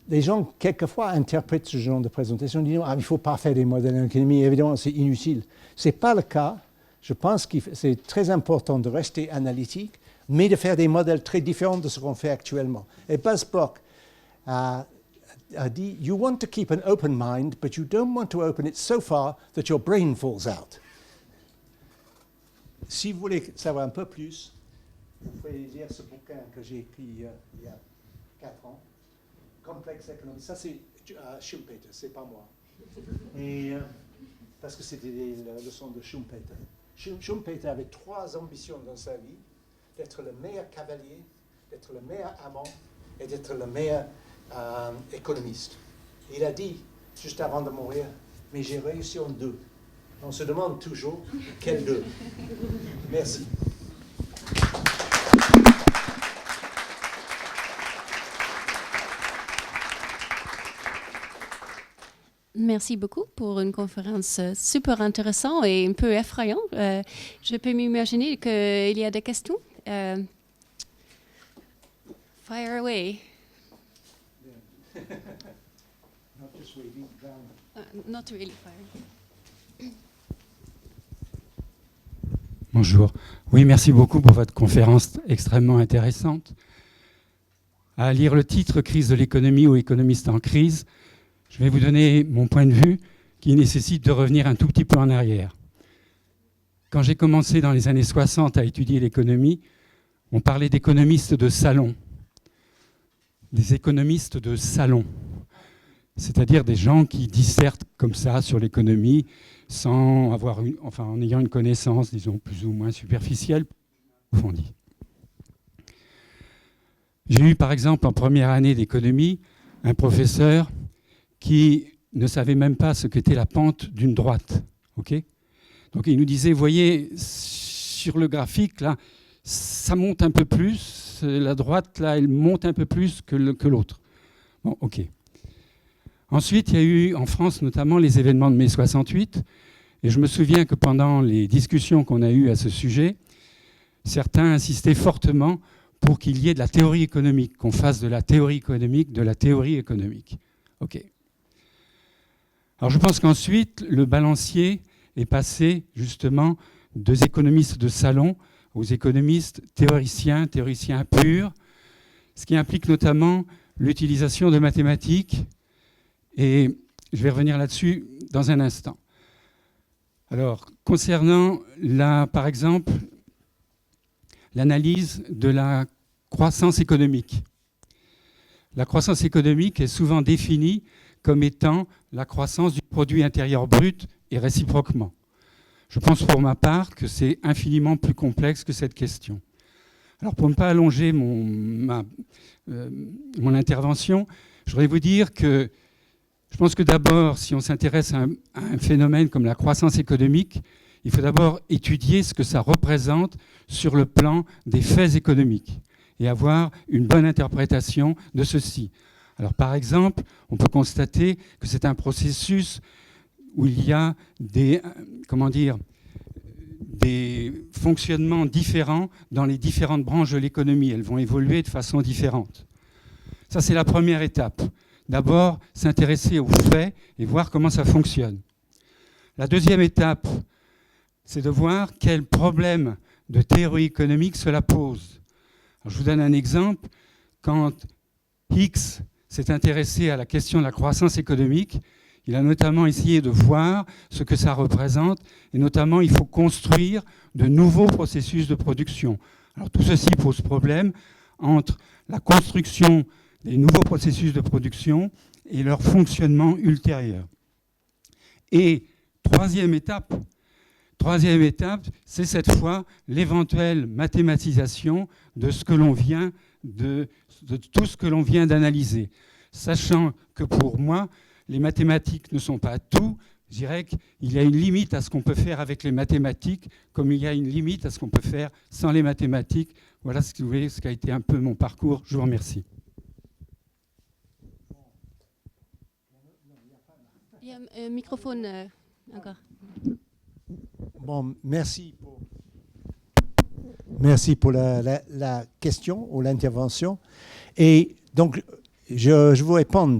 les gens, quelquefois, interprètent ce genre de présentation en disant « Ah, il ne faut pas faire des modèles en économie, évidemment, c'est inutile. » Ce n'est pas le cas. Je pense que c'est très important de rester analytique, mais de faire des modèles très différents de ce qu'on fait actuellement. Et Buzz Block a dit « You want to keep an open mind, but you don't want to open it so far that your brain falls out. » Si vous voulez savoir un peu plus, vous pouvez lire ce bouquin que j'ai écrit il y a 4 ans. Complexe économique. Ça, c'est Schumpeter, c'est pas moi. Et, parce que c'était des leçons de Schumpeter. Schumpeter avait 3 ambitions dans sa vie, d'être le meilleur cavalier, d'être le meilleur amant et d'être le meilleur économiste. Il a dit, juste avant de mourir, mais j'ai réussi en 2. On se demande toujours, quel 2? Merci. Merci beaucoup pour une conférence super intéressante et un peu effrayante. Je peux m'imaginer qu'il y a des questions. Fire away. Not really far. Bonjour. Oui, merci beaucoup pour votre conférence extrêmement intéressante. À lire le titre « Crise de l'économie ou économiste en crise », je vais vous donner mon point de vue qui nécessite de revenir un tout petit peu en arrière. Quand j'ai commencé dans les années 60 à étudier l'économie, on parlait d'économistes de salon. Des économistes de salon. C'est-à-dire des gens qui dissertent comme ça sur l'économie sans avoir en ayant une connaissance, disons, plus ou moins superficielle, approfondie. J'ai eu, par exemple, en première année d'économie, un professeur qui ne savait même pas ce qu'était la pente d'une droite. Okay ? Donc il nous disait, voyez, sur le graphique, là, ça monte un peu plus, la droite, là, elle monte un peu plus que l'autre. Bon, ok. Ensuite, il y a eu en France notamment les événements de mai 68, et je me souviens que pendant les discussions qu'on a eues à ce sujet, certains insistaient fortement pour qu'il y ait de la théorie économique, qu'on fasse de la théorie économique, de la théorie économique. Ok. Alors je pense qu'ensuite, le balancier est passé justement des économistes de salon aux économistes théoriciens purs, ce qui implique notamment l'utilisation de mathématiques. Et je vais revenir là-dessus dans un instant. Alors, concernant, par exemple, l'analyse de la croissance économique. La croissance économique est souvent définie comme étant la croissance du produit intérieur brut et réciproquement. Je pense pour ma part que c'est infiniment plus complexe que cette question. Alors, pour ne pas allonger mon intervention, je voudrais vous dire que je pense que d'abord, si on s'intéresse à un phénomène comme la croissance économique, il faut d'abord étudier ce que ça représente sur le plan des faits économiques et avoir une bonne interprétation de ceci. Alors, par exemple, on peut constater que c'est un processus où il y a des fonctionnements différents dans les différentes branches de l'économie. Elles vont évoluer de façon différente. Ça, c'est la première étape. D'abord, s'intéresser aux faits et voir comment ça fonctionne. La deuxième étape, c'est de voir quels problèmes de théorie économique cela pose. Alors, je vous donne un exemple. Quand Hicks s'est intéressé à la question de la croissance économique, il a notamment essayé de voir ce que ça représente, et notamment, il faut construire de nouveaux processus de production. Alors, tout ceci pose problème entre la construction des nouveaux processus de production et leur fonctionnement ultérieur. Et troisième étape, c'est cette fois l'éventuelle mathématisation de ce que l'on vient de tout ce que l'on vient d'analyser. Sachant que pour moi, les mathématiques ne sont pas tout, je dirais qu'il y a une limite à ce qu'on peut faire avec les mathématiques, comme il y a une limite à ce qu'on peut faire sans les mathématiques. Voilà ce qui a été un peu mon parcours. Je vous remercie. Il y a un microphone encore. Bon, merci pour la question ou l'intervention. Et donc, je vous réponds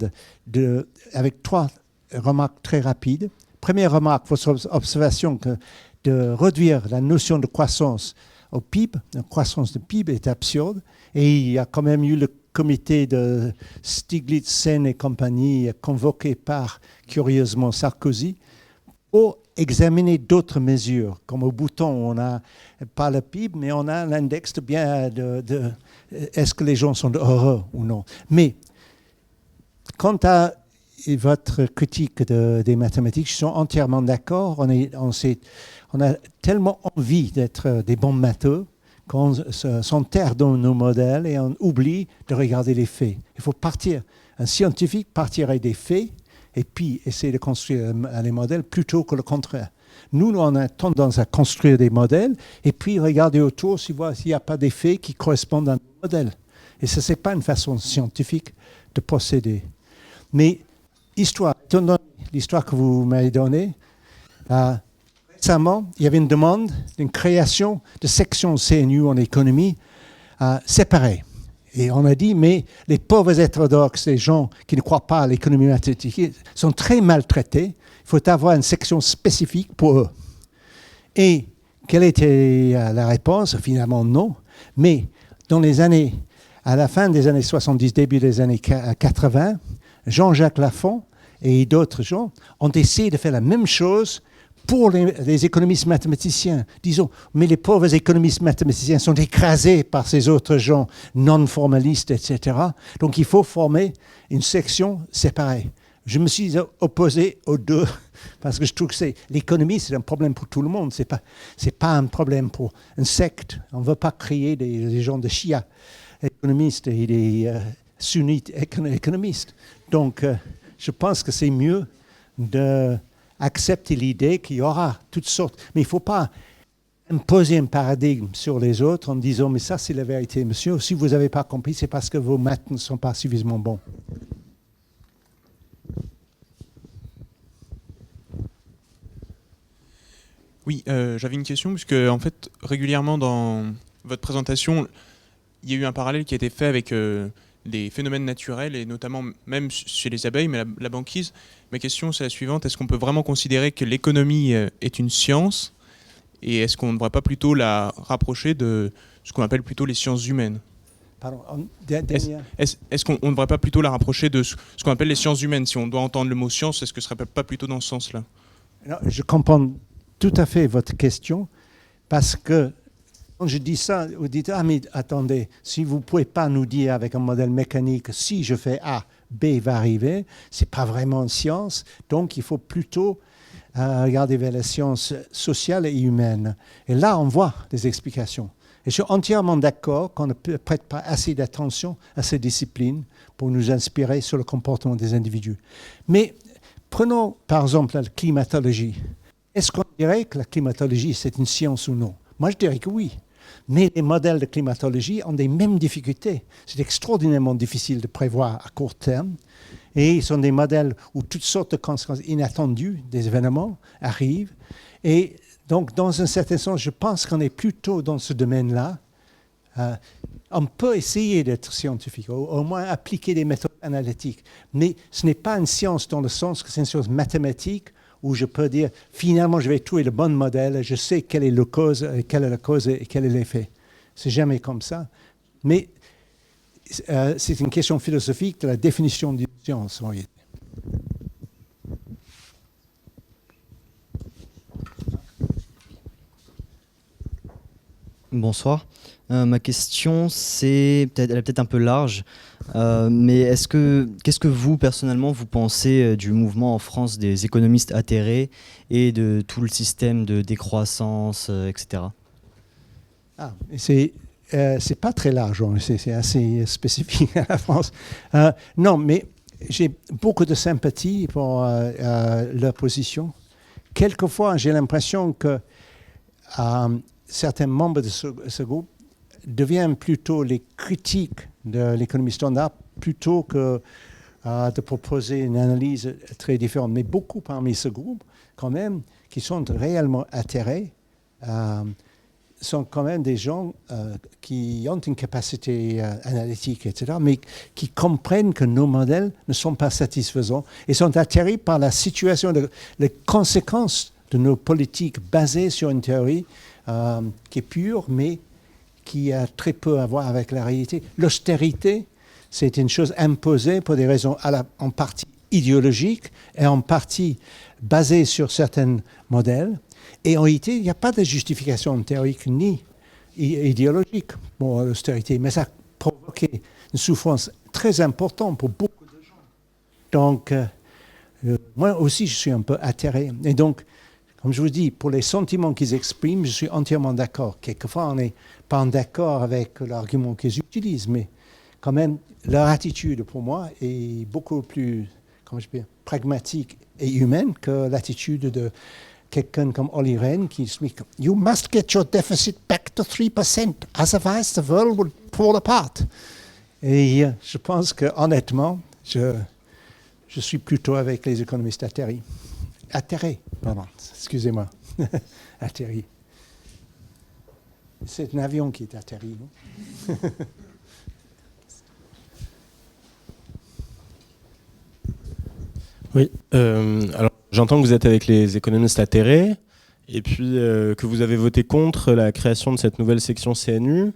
avec 3 remarques très rapides. Première remarque, votre observation que de réduire la notion de croissance au PIB, la croissance de PIB est absurde. Et il y a quand même eu le comité de Stiglitz, Sen et compagnie convoqué par, curieusement, Sarkozy pour examiner d'autres mesures. Comme au bouton, on n'a pas le PIB, mais on a l'index de est-ce que les gens sont heureux ou non. Mais quant à votre critique des mathématiques, je suis entièrement d'accord. On a tellement envie d'être des bons matheux qu'on s'enterre dans nos modèles et on oublie de regarder les faits. Il faut partir. Un scientifique partirait des faits et puis essayer de construire les modèles plutôt que le contraire. Nous, on a tendance à construire des modèles et puis regarder autour s'il n'y a pas des faits qui correspondent à nos modèles. Et ce n'est pas une façon scientifique de procéder. Mais l'histoire que vous m'avez donnée, récemment, il y avait une demande d'une création de sections CNU en économie séparées. Et on a dit, mais les pauvres hétérodoxes, les gens qui ne croient pas à l'économie mathématique, sont très maltraités. Il faut avoir une section spécifique pour eux. Et quelle était la réponse? Finalement, non. Mais à la fin des années 70, début des années 80, Jean-Jacques Lafont et d'autres gens ont essayé de faire la même chose pour les économistes mathématiciens. Disons, mais les pauvres économistes mathématiciens sont écrasés par ces autres gens non-formalistes, etc. Donc il faut former une section séparée. Je me suis opposé aux deux parce que je trouve que l'économie, c'est un problème pour tout le monde. C'est pas un problème pour une secte. On ne veut pas créer des gens de Shia économistes et des sunnites économistes. Donc, je pense que c'est mieux d'accepter l'idée qu'il y aura toutes sortes. Mais il ne faut pas imposer un paradigme sur les autres en disant « mais ça, c'est la vérité, monsieur. Si vous n'avez pas compris, c'est parce que vos maths ne sont pas suffisamment bons. » Oui, j'avais une question, puisque en fait, régulièrement dans votre présentation, il y a eu un parallèle qui a été fait avec des phénomènes naturels, et notamment même chez les abeilles, mais la banquise. Ma question, c'est la suivante. Est-ce qu'on peut vraiment considérer que l'économie est une science, et est-ce qu'on ne devrait pas plutôt la rapprocher de ce qu'on appelle plutôt les sciences humaines? Pardon, Est-ce qu'on ne devrait pas plutôt la rapprocher de ce qu'on appelle les sciences humaines? Si on doit entendre le mot science, est-ce que ce ne serait pas plutôt dans ce sens-là? Non, je comprends tout à fait votre question, parce que quand je dis ça, vous dites « Ah, mais attendez, si vous ne pouvez pas nous dire avec un modèle mécanique, si je fais A, B va arriver, ce n'est pas vraiment une science, donc il faut plutôt regarder vers les sciences sociales et humaines. » Et là, on voit des explications. Et je suis entièrement d'accord qu'on ne prête pas assez d'attention à ces disciplines pour nous inspirer sur le comportement des individus. Mais prenons par exemple la climatologie. Est-ce qu'on dirait que la climatologie, c'est une science ou non? Moi, je dirais que oui. Mais les modèles de climatologie ont les mêmes difficultés. C'est extraordinairement difficile de prévoir à court terme. Et ce sont des modèles où toutes sortes de conséquences inattendues des événements arrivent. Et donc, dans un certain sens, je pense qu'on est plutôt dans ce domaine-là. On peut essayer d'être scientifique, au moins appliquer des méthodes analytiques. Mais ce n'est pas une science dans le sens que c'est une science mathématique où je peux dire, finalement, je vais trouver le bon modèle, je sais quelle est la cause et quel est l'effet. C'est jamais comme ça. Mais c'est une question philosophique de la définition d'une science, en réalité. Bonsoir. Ma question, elle est peut-être un peu large, mais qu'est-ce que vous, personnellement, vous pensez du mouvement en France des économistes atterrés et de tout le système de décroissance, etc. C'est pas très large, c'est assez spécifique à la France. Non, mais j'ai beaucoup de sympathie pour leur position. Quelquefois, j'ai l'impression que certains membres de ce groupe deviennent plutôt les critiques de l'économie standard plutôt que de proposer une analyse très différente. Mais beaucoup parmi ce groupe, quand même, qui sont réellement atterrés, sont quand même des gens qui ont une capacité analytique, etc., mais qui comprennent que nos modèles ne sont pas satisfaisants et sont atterrés par la situation, les conséquences de nos politiques basées sur une théorie qui est pure, mais qui a très peu à voir avec la réalité. L'austérité, c'est une chose imposée pour des raisons en partie idéologiques et en partie basées sur certains modèles. Et en réalité, il n'y a pas de justification théorique ni idéologique pour l'austérité, mais ça a provoqué une souffrance très importante pour beaucoup de gens. Donc, moi aussi, je suis un peu atterré. Et donc, comme je vous dis, pour les sentiments qu'ils expriment, je suis entièrement d'accord. Quelquefois, on n'est pas d'accord avec l'argument qu'ils utilisent, mais quand même, leur attitude, pour moi, est beaucoup plus pragmatique et humaine que l'attitude de quelqu'un comme Olli Rehn qui explique « You must get your deficit back to 3%, otherwise the world will fall apart ». Et je pense que, honnêtement, je suis plutôt avec les économistes atterrés. Pardon, excusez-moi. Atterri. C'est un avion qui est atterri, non? Oui, alors j'entends que vous êtes avec les économistes atterrés et puis que vous avez voté contre la création de cette nouvelle section CNU.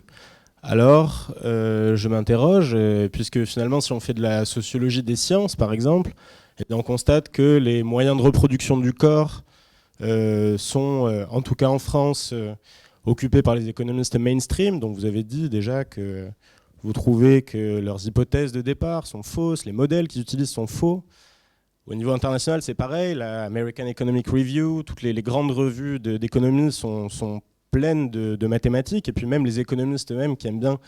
Alors, je m'interroge, puisque finalement, si on fait de la sociologie des sciences, par exemple, eh bien, on constate que les moyens de reproduction du corps sont, en tout cas en France, occupés par les économistes mainstream. Donc vous avez dit déjà que vous trouvez que leurs hypothèses de départ sont fausses, les modèles qu'ils utilisent sont faux. Au niveau international, c'est pareil. La American Economic Review, toutes les grandes revues d'économie sont pleines de mathématiques. Et puis même les économistes eux-mêmes qui aiment bien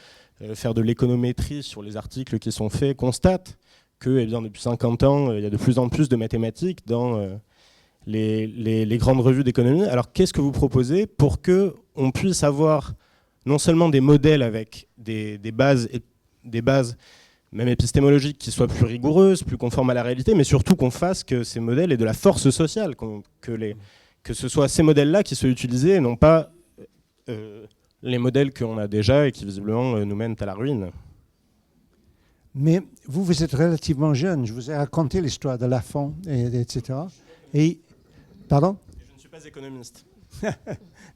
faire de l'économétrie sur les articles qui sont faits constatent que eh bien, depuis 50 ans, il y a de plus en plus de mathématiques dans les grandes revues d'économie. Alors qu'est-ce que vous proposez pour qu'on puisse avoir non seulement des modèles avec des bases même épistémologiques qui soient plus rigoureuses, plus conformes à la réalité, mais surtout qu'on fasse que ces modèles aient de la force sociale, que ce soit ces modèles-là qui soient utilisés et non pas les modèles qu'on a déjà et qui visiblement nous mènent à la ruine. Mais vous êtes relativement jeune. Je vous ai raconté l'histoire de Lafon, etc. Et, pardon ? Je ne suis pas économiste.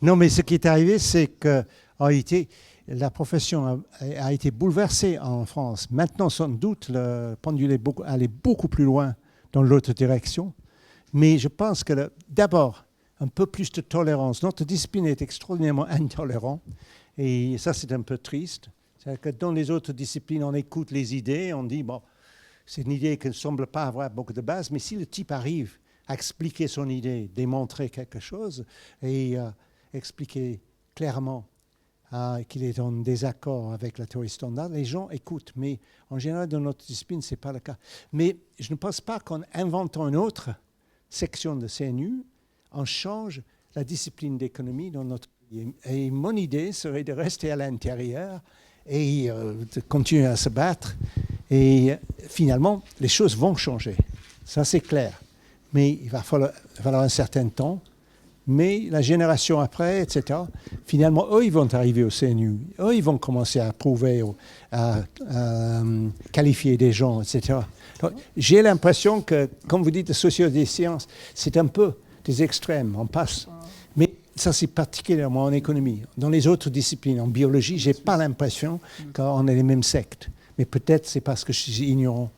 Non, mais ce qui est arrivé, c'est qu'en réalité, la profession a été bouleversée en France. Maintenant, sans doute, le pendule est allé beaucoup plus loin dans l'autre direction. Mais je pense que d'abord, un peu plus de tolérance. Notre discipline est extraordinairement intolérante. Et ça, c'est un peu triste. C'est-à-dire que dans les autres disciplines, on écoute les idées, on dit, bon, c'est une idée qui ne semble pas avoir beaucoup de base, mais si le type arrive à expliquer son idée, démontrer quelque chose et expliquer clairement qu'il est en désaccord avec la théorie standard, les gens écoutent. Mais en général, dans notre discipline, ce n'est pas le cas. Mais je ne pense pas qu'en inventant une autre section de CNU, on change la discipline d'économie dans notre pays. Et mon idée serait de rester à l'intérieur et de continuer à se battre. Et finalement, les choses vont changer. Ça, c'est clair. Mais il va falloir un certain temps. Mais la génération après, etc., finalement, eux, ils vont arriver au CNU. Eux, ils vont commencer à approuver, à qualifier des gens, etc. Donc, j'ai l'impression que, comme vous dites, la sociologie des sciences, c'est un peu des extrêmes. On passe. Mais ça, c'est particulièrement en économie. Dans les autres disciplines, en biologie, je n'ai pas l'impression qu'on est les mêmes sectes. Mais peut-être c'est parce que je suis ignorant.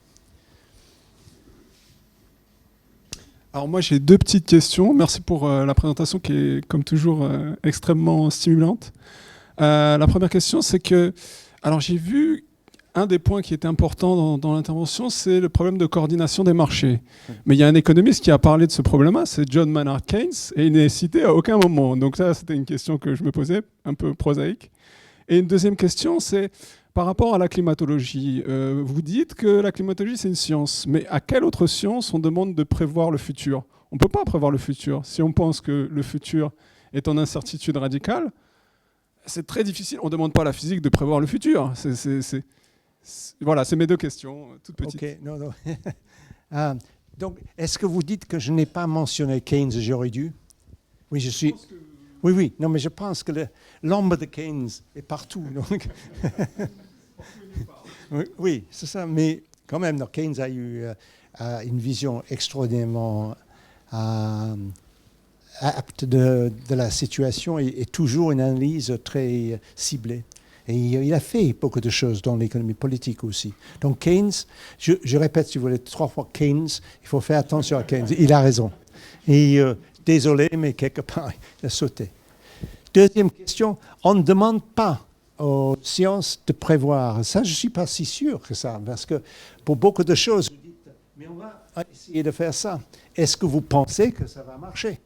Alors moi j'ai deux petites questions. Merci pour la présentation qui est comme toujours extrêmement stimulante. La première question c'est que, alors j'ai vu un des points qui était important dans l'intervention, c'est le problème de coordination des marchés. Mais il y a un économiste qui a parlé de ce problème-là, c'est John Maynard Keynes, et il n'est cité à aucun moment. Donc ça c'était une question que je me posais, un peu prosaïque. Et une deuxième question c'est par rapport à la climatologie, vous dites que la climatologie, c'est une science. Mais à quelle autre science on demande de prévoir le futur ? On ne peut pas prévoir le futur. Si on pense que le futur est en incertitude radicale, c'est très difficile. On ne demande pas à la physique de prévoir le futur. Voilà, c'est mes deux questions, toutes petites. OK, non. Donc, est-ce que vous dites que je n'ai pas mentionné Keynes, j'aurais dû ? Oui, je suis... Oui. Non, mais je pense que l'ombre de Keynes est partout. Donc. Oui, c'est ça. Mais quand même, Keynes a eu une vision extraordinairement apte de la situation et toujours une analyse très ciblée. Et il a fait beaucoup de choses dans l'économie politique aussi. Donc Keynes, je répète si vous voulez 3 fois Keynes, il faut faire attention à Keynes. Il a raison. Et désolé, mais quelque part, il a sauté. Deuxième question, on ne demande pas aux sciences de prévoir. Ça, je ne suis pas si sûr que ça, parce que pour beaucoup de choses, vous dites, mais on va essayer de faire ça. Est-ce que vous pensez que ça va marcher ?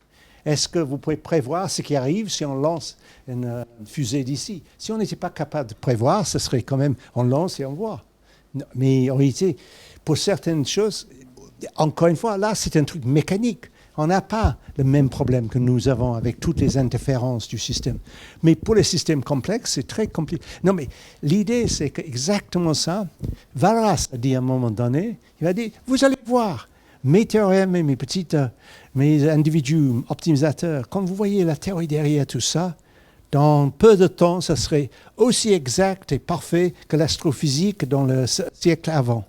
Est-ce que vous pouvez prévoir ce qui arrive si on lance une fusée d'ici ? Si on n'était pas capable de prévoir, ce serait quand même, on lance et on voit. Mais en réalité, pour certaines choses, encore une fois, là, c'est un truc mécanique. On n'a pas le même problème que nous avons avec toutes les interférences du système. Mais pour les systèmes complexes, c'est très compliqué. Non, mais l'idée, c'est que exactement ça. Walras a dit à un moment donné, il a dit, vous allez voir, mes théorèmes et mes individus optimisateurs, quand vous voyez la théorie derrière tout ça, dans peu de temps, ça serait aussi exact et parfait que l'astrophysique dans le siècle avant.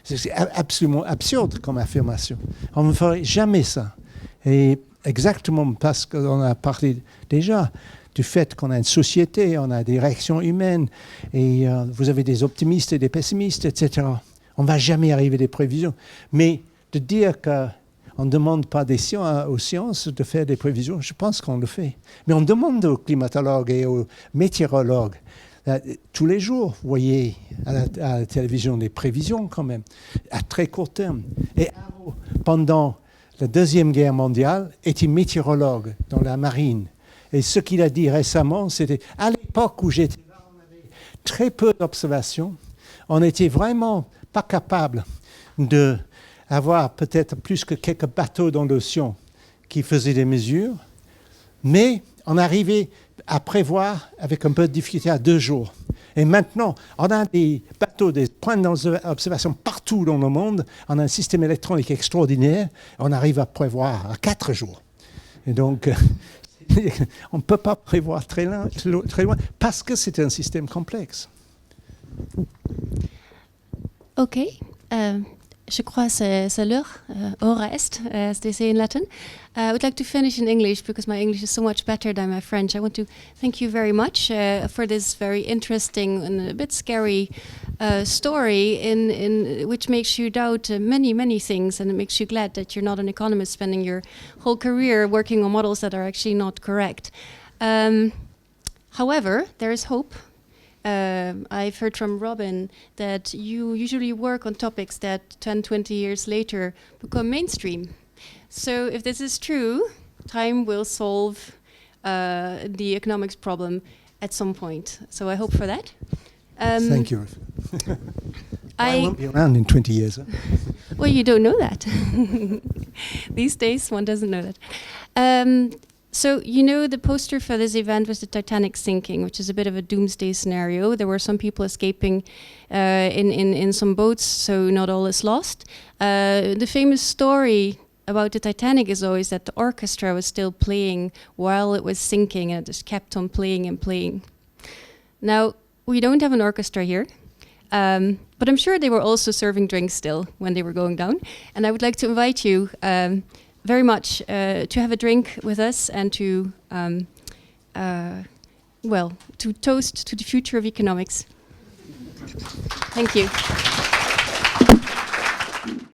C'est absolument absurde comme affirmation. On ne ferait jamais ça. Et exactement parce qu'on a parlé déjà du fait qu'on a une société, on a des réactions humaines, et vous avez des optimistes et des pessimistes, etc. On ne va jamais arriver à des prévisions. Mais de dire qu'on ne demande pas aux sciences de faire des prévisions, je pense qu'on le fait. Mais on demande aux climatologues et aux météorologues. Tous les jours, vous voyez à la télévision des prévisions quand même, à très court terme. Et Arrow, pendant la Deuxième Guerre mondiale, était météorologue dans la marine. Et ce qu'il a dit récemment, c'était à l'époque où j'étais là, on avait très peu d'observations. On n'était vraiment pas capable d'avoir peut-être plus que quelques bateaux dans l'océan qui faisaient des mesures. Mais on arrivait à prévoir avec un peu de difficulté à 2 jours. Et maintenant, on a des bateaux, des points d'observation partout dans le monde. On a un système électronique extraordinaire. On arrive à prévoir à 4 jours. Et donc, on ne peut pas prévoir très loin parce que c'est un système complexe. OK. Je crois que c'est l'heure, hora est, as they say in Latin. I would like to finish in English because my English is so much better than my French. I want to thank you very much for this very interesting and a bit scary story in which makes you doubt many things, and it makes you glad that you're not an economist spending your whole career working on models that are actually not correct. However, there is hope. I've heard from Robin that you usually work on topics that 10, 20 years later become mainstream. So if this is true, time will solve the economics problem at some point. So I hope for that. Thank you. I won't be around in 20 years. Huh? Well, you don't know that. These days, one doesn't know that. So, you know, the poster for this event was the Titanic sinking, which is a bit of a doomsday scenario. There were some people escaping in some boats, so not all is lost. The famous story about the Titanic is always that the orchestra was still playing while it was sinking, and it just kept on playing and playing. Now, we don't have an orchestra here, but I'm sure they were also serving drinks still when they were going down. And I would like to invite you very much to have a drink with us and to toast to the future of economics. Thank you.